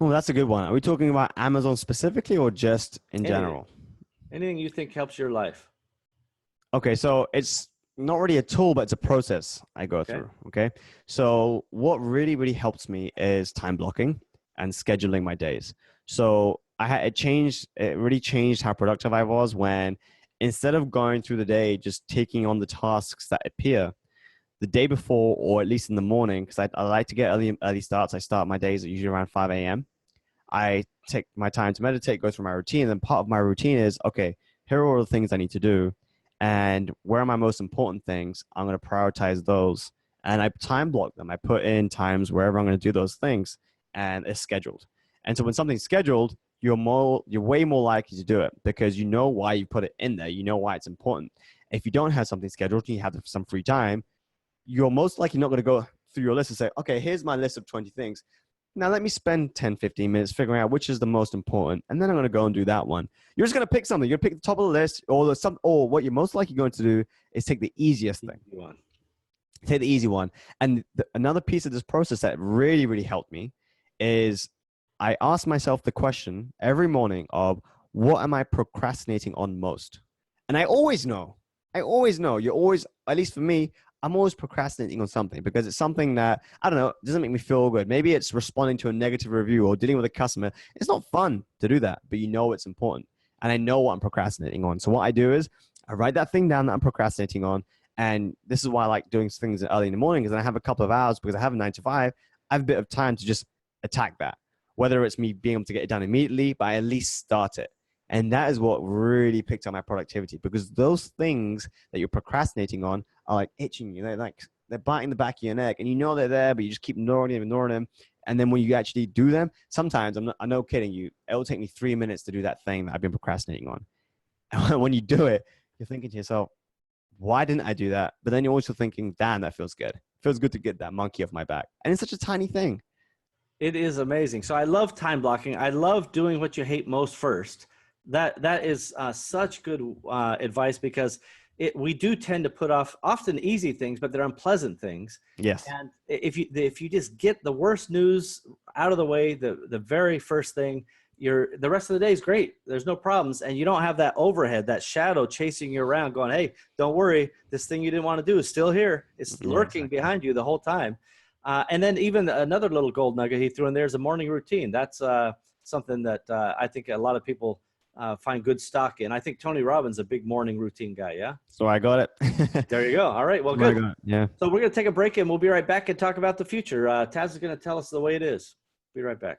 C: Oh, that's a good one. Are we talking about Amazon specifically or just in general?
E: Anything you think helps your life.
C: Okay, so it's not really a tool, but it's a process I go through. Okay, so what really, really helps me is time blocking and scheduling my days. So it really changed how productive I was when instead of going through the day, just taking on the tasks that appear the day before, or at least in the morning, because I like to get early starts. I start my days at usually around 5 a.m. I take my time to meditate, go through my routine. And then part of my routine is, okay, here are all the things I need to do. And where are my most important things? I'm going to prioritize those. And I time block them. I put in times wherever I'm going to do those things, and it's scheduled. And so when something's scheduled, you're way more likely to do it because you know why you put it in there. You know why it's important. If you don't have something scheduled and you have some free time, you're most likely not going to go through your list and say, okay, here's my list of 20 things. Now let me spend 10, 15 minutes figuring out which is the most important. And then I'm going to go and do that one. You're just going to pick something. You're going to pick the top of the list or what you're most likely going to do is take the easiest thing. Take the easy one. And another piece of this process that really, really helped me is I ask myself the question every morning of what am I procrastinating on most? And I always know, you're always, at least for me, I'm always procrastinating on something because it's something that, I don't know, doesn't make me feel good. Maybe it's responding to a negative review or dealing with a customer. It's not fun to do that, but you know it's important. And I know what I'm procrastinating on. So what I do is I write that thing down that I'm procrastinating on. And this is why I like doing things early in the morning, because I have a couple of hours because I have a 9 to 5. I have a bit of time to just attack that. Whether it's me being able to get it done immediately, but I at least start it. And that is what really picked up my productivity, because those things that you're procrastinating on are like itching you. They're biting the back of your neck, and you know they're there, but you just keep ignoring them. And then when you actually do them, sometimes I'm not kidding you, it'll take me 3 minutes to do that thing that I've been procrastinating on. And when you do it, you're thinking to yourself, why didn't I do that? But then you're also thinking, damn, that feels good. It feels good to get that monkey off my back. And it's such a tiny thing.
E: It is amazing. So I love time blocking. I love doing what you hate most first. That is such good advice, because we do tend to put off often easy things, but they're unpleasant things.
C: Yes.
E: And if you just get the worst news out of the way, the very first thing, the rest of the day is great. There's no problems. And you don't have that overhead, that shadow chasing you around going, hey, don't worry. This thing you didn't want to do is still here. It's lurking behind you the whole time. And then even another little gold nugget he threw in there is a morning routine. That's something that I think a lot of people find good stock in. I think Tony Robbins is a big morning routine guy. Yeah.
C: So I got it.
E: There you go. All right. Well, good.
C: Yeah.
E: So we're going to take a break and we'll be right back and talk about the future. Taz is going to tell us the way it is. Be right back.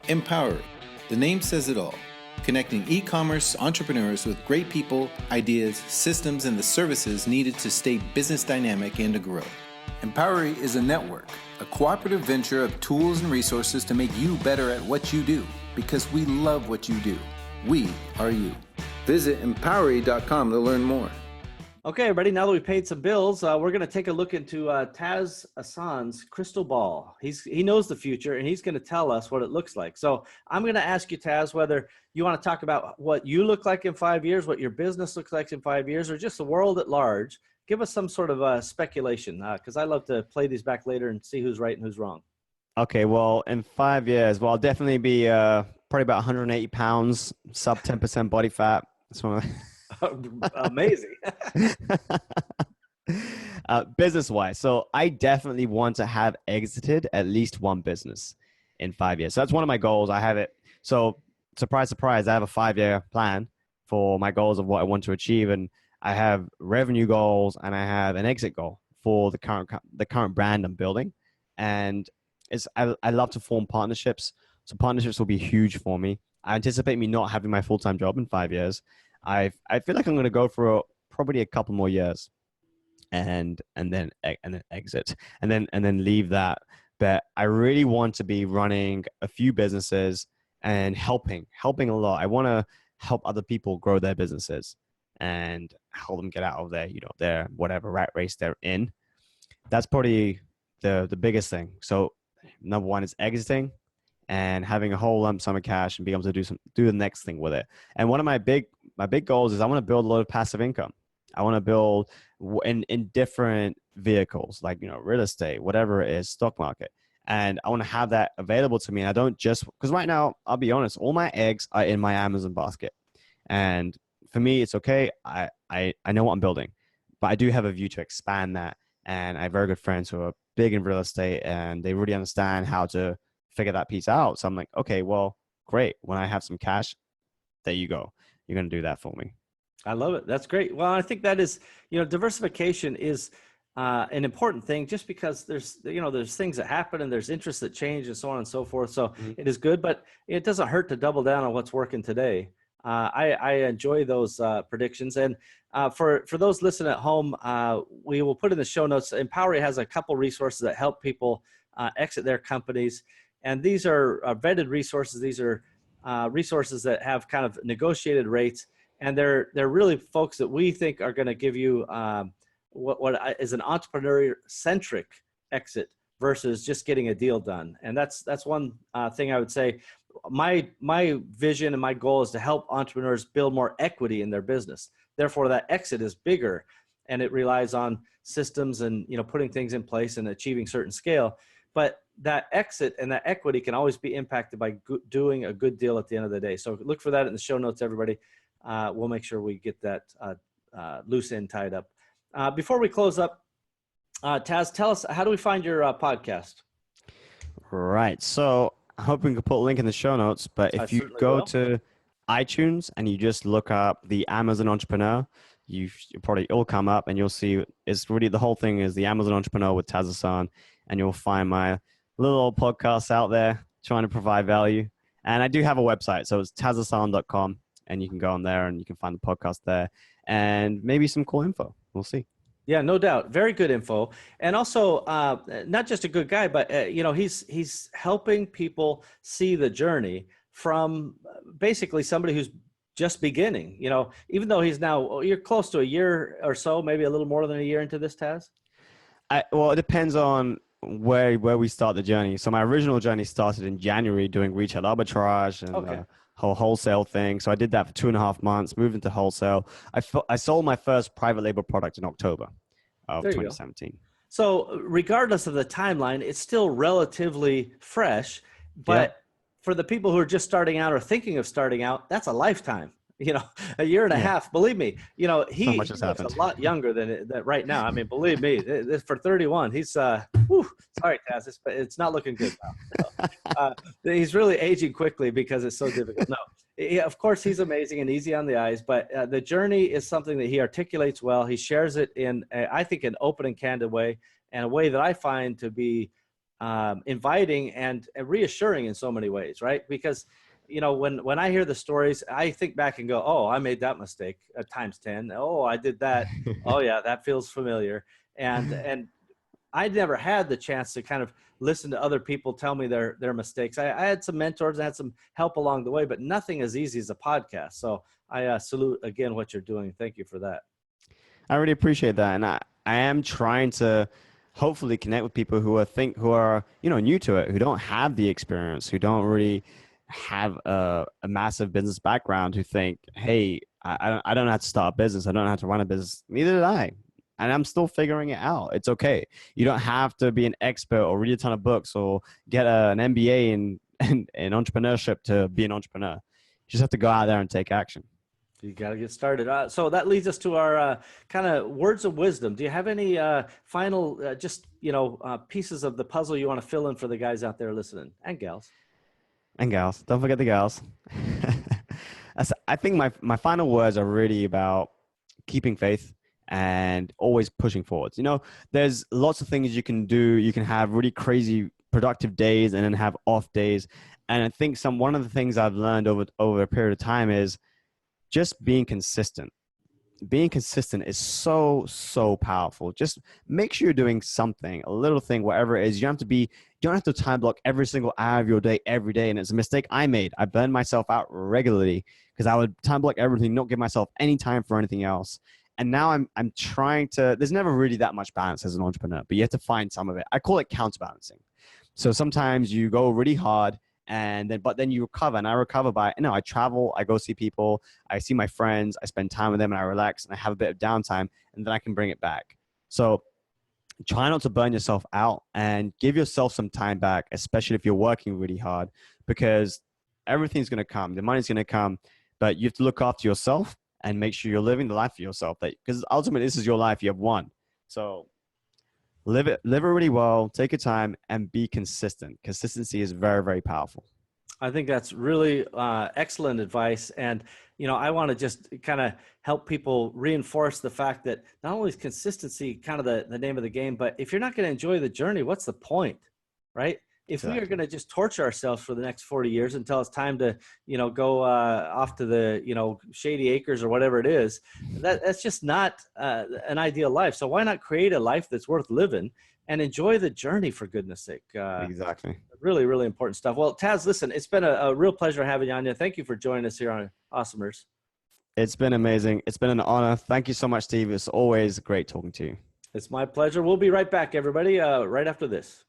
B: Empowery. The name says it all. Connecting e-commerce entrepreneurs with great people, ideas, systems, and the services needed to stay business dynamic and to grow. Empowery is a network, a cooperative venture of tools and resources to make you better at what you do, because we love what you do. We are you. Visit empowery.com to learn more.
E: Okay, everybody, now that we've paid some bills, we're going to take a look into Taz Ahsan's crystal ball. He knows the future, and he's going to tell us what it looks like. So I'm going to ask you, Taz, whether you want to talk about what you look like in 5 years, what your business looks like in 5 years, or just the world at large. Give us some sort of speculation, because I love to play these back later and see who's right and who's wrong.
C: Okay, well, in 5 years, well, I'll definitely be probably about 180 pounds, sub 10% body fat. That's one of
E: Amazing.
C: Business-wise, so I definitely want to have exited at least one business in 5 years. So that's one of my goals. I have it. So surprise, surprise, I have a 5-year plan for my goals of what I want to achieve, and I have revenue goals and I have an exit goal for the current brand I'm building. And I love to form partnerships. So partnerships will be huge for me. I anticipate me not having my full-time job in 5 years. I feel like I'm going to go for probably a couple more years, and then exit, and then leave that. But I really want to be running a few businesses and helping a lot. I want to help other people grow their businesses and help them get out of their whatever rat race they're in. That's probably the biggest thing. So number one is exiting and having a whole lump sum of cash and being able to do the next thing with it. And one of my big goals is I want to build a lot of passive income. I want to build in different vehicles, like, real estate, whatever it is, stock market. And I want to have that available to me. And I don't just, because right now, I'll be honest, all my eggs are in my Amazon basket. And for me, it's okay. I know what I'm building, but I do have a view to expand that. And I have very good friends who are big in real estate and they really understand how to figure that piece out. So I'm like, okay, well, great. When I have some cash, there you go. You're going to do that for me.
E: I love it. That's great. Well, I think that is, diversification is an important thing, just because there's things that happen and there's interests that change and so on and so forth. So It is good, but it doesn't hurt to double down on what's working today. I enjoy those predictions. And for those listening at home, we will put in the show notes. Empowery has a couple resources that help people exit their companies. And these are vetted resources. These are resources that have kind of negotiated rates. And they're really folks that we think are going to give you what is an entrepreneur-centric exit versus just getting a deal done. And that's one thing I would say. My vision and my goal is to help entrepreneurs build more equity in their business. Therefore, that exit is bigger, and it relies on systems and putting things in place and achieving certain scale. But that exit and that equity can always be impacted by doing a good deal at the end of the day. So look for that in the show notes, everybody. We'll make sure we get that loose end tied up. Before we close up, Taz, tell us, how do we find your podcast?
C: Right. So I hope we can put a link in the show notes, but if you go to iTunes and you just look up the Amazon Entrepreneur, it'll come up and you'll see it's really, the whole thing is the Amazon Entrepreneur with Taz Ahsan, and you'll find my little old podcasts out there trying to provide value. And I do have a website, so it's tazahsan.com, and you can go on there and you can find the podcast there and maybe some cool info. We'll see.
E: Yeah, no doubt. Very good info. And also, not just a good guy, but, he's helping people see the journey from basically somebody who's just beginning, even though you're close to a year or so, maybe a little more than a year into this, Taz.
C: Well, it depends on where we start the journey. So my original journey started in January doing retail arbitrage and the whole wholesale thing. So I did that for 2.5 months, moved into wholesale. I sold my first private label product in October of 2017.
E: So regardless of the timeline, it's still relatively fresh, but for the people who are just starting out or thinking of starting out, that's a lifetime. A year and a half. Believe me, he looks a lot younger than that right now. I mean, believe me, for 31, he's sorry, Taz, it's not looking good now. He's really aging quickly because it's so difficult. No, of course he's amazing and easy on the eyes, but the journey is something that he articulates well. He shares it in, I think, an open and candid way, and a way that I find to be inviting and reassuring in so many ways, right? Because when I hear the stories, I think back and go, oh, I made that mistake times 10. Oh, I did that. Oh yeah, that feels familiar. And I never had the chance to kind of listen to other people tell me their mistakes. I had some mentors, I had some help along the way, but nothing as easy as a podcast. So I salute again what you're doing. Thank you for that.
C: I really appreciate that. And I am trying to hopefully connect with people who are new to it, who don't have the experience, who don't really have a massive business background, who think, hey, I don't have to start a business. I don't have to run a business. Neither did I. And I'm still figuring it out. It's okay. You don't have to be an expert or read a ton of books or get an MBA in entrepreneurship to be an entrepreneur. You just have to go out there and take action.
E: You got to get started. So that leads us to our kind of words of wisdom. Do you have any final pieces of the puzzle you want to fill in for the guys out there listening, and gals?
C: And gals, don't forget the gals. I think my final words are really about keeping faith and always pushing forwards. There's lots of things you can do. You can have really crazy productive days and then have off days. And I think one of the things I've learned over a period of time is just being consistent. Being consistent is so, so powerful. Just make sure you're doing something, a little thing, whatever it is. You don't have to time block every single hour of your day every day. And it's a mistake I made. I burned myself out regularly because I would time block everything, not give myself any time for anything else. And now I'm trying to, there's never really that much balance as an entrepreneur, but you have to find some of it. I call it counterbalancing. So sometimes you go really hard but then you recover, and I recover I travel, I go see people, I see my friends, I spend time with them, and I relax, and I have a bit of downtime, and then I can bring it back. So try not to burn yourself out and give yourself some time back, especially if you're working really hard, because everything's going to come. The money's going to come, but you have to look after yourself and make sure you're living the life for yourself, because ultimately this is your life. You have one. So live it really well, take your time, and be consistent. Consistency is very, very powerful.
E: I think that's really excellent advice. And, I want to just kind of help people reinforce the fact that not only is consistency kind of the name of the game, but if you're not going to enjoy the journey, what's the point, right? If we are going to just torture ourselves for the next 40 years until it's time to, go off to the, shady acres or whatever it is, that's just not an ideal life. So why not create a life that's worth living and enjoy the journey, for goodness sake?
C: Exactly.
E: Really, really important stuff. Well, Taz, listen, it's been a real pleasure having you on. Thank you for joining us here on Awesomers.
C: It's been amazing. It's been an honor. Thank you so much, Steve. It's always great talking to you.
E: It's my pleasure. We'll be right back, everybody, right after this.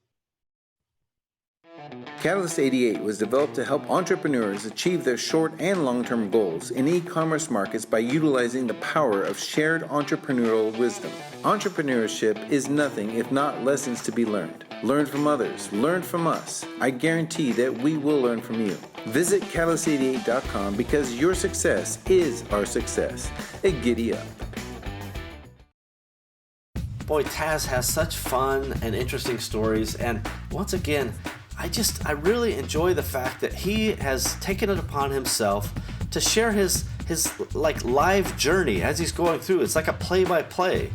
B: Catalyst 88 was developed to help entrepreneurs achieve their short and long-term goals in e-commerce markets by utilizing the power of shared entrepreneurial wisdom. Entrepreneurship is nothing if not lessons to be learned. Learn from others. Learn from us. I guarantee that we will learn from you. Visit catalyst88.com because your success is our success. And giddy up.
A: Boy, Taz has such fun and interesting stories, and once again, I really enjoy the fact that he has taken it upon himself to share his live journey as he's going through. It's like a play-by-play.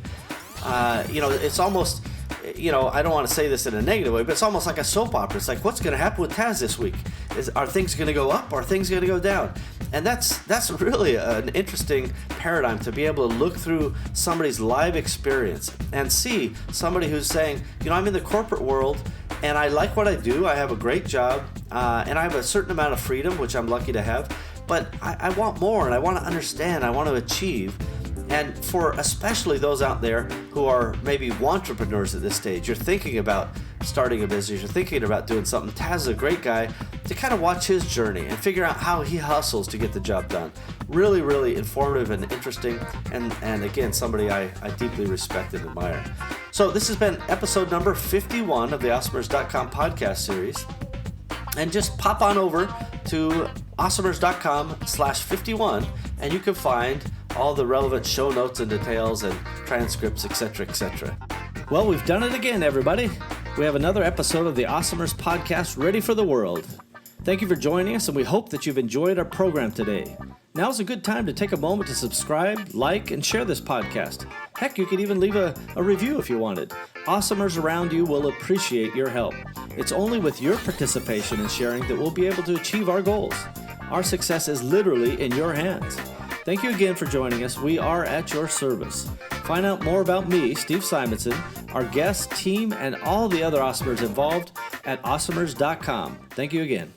A: It's almost, I don't want to say this in a negative way, but it's almost like a soap opera. It's like, what's going to happen with Taz this week? Are things going to go up? Are things going to go down? And that's really an interesting paradigm, to be able to look through somebody's live experience and see somebody who's saying, I'm in the corporate world and I like what I do. I have a great job and I have a certain amount of freedom, which I'm lucky to have, but I want more, and I want to understand, I want to achieve. And for especially those out there who are maybe entrepreneurs at this stage, you're thinking about starting a business, you're thinking about doing something, Taz is a great guy to kind of watch his journey and figure out how he hustles to get the job done. Really, really informative and interesting, and again, somebody I deeply respect and admire. So this has been episode number 51 of the Awesomers.com podcast series. And just pop on over to awesomers.com/51 and you can find all the relevant show notes and details and transcripts, etc., etc. Well, we've done it again, everybody. We have another episode of the Awesomers podcast ready for the world. Thank you for joining us, and we hope that you've enjoyed our program today. Now's a good time to take a moment to subscribe, like, and share this podcast. Heck, you could even leave a review if you wanted. Awesomers around you will appreciate your help. It's only with your participation and sharing that we'll be able to achieve our goals. Our success is literally in your hands. Thank you again for joining us. We are at your service. Find out more about me, Steve Simonson, our guest, team, and all the other Awesomers involved at awesomers.com. Thank you again.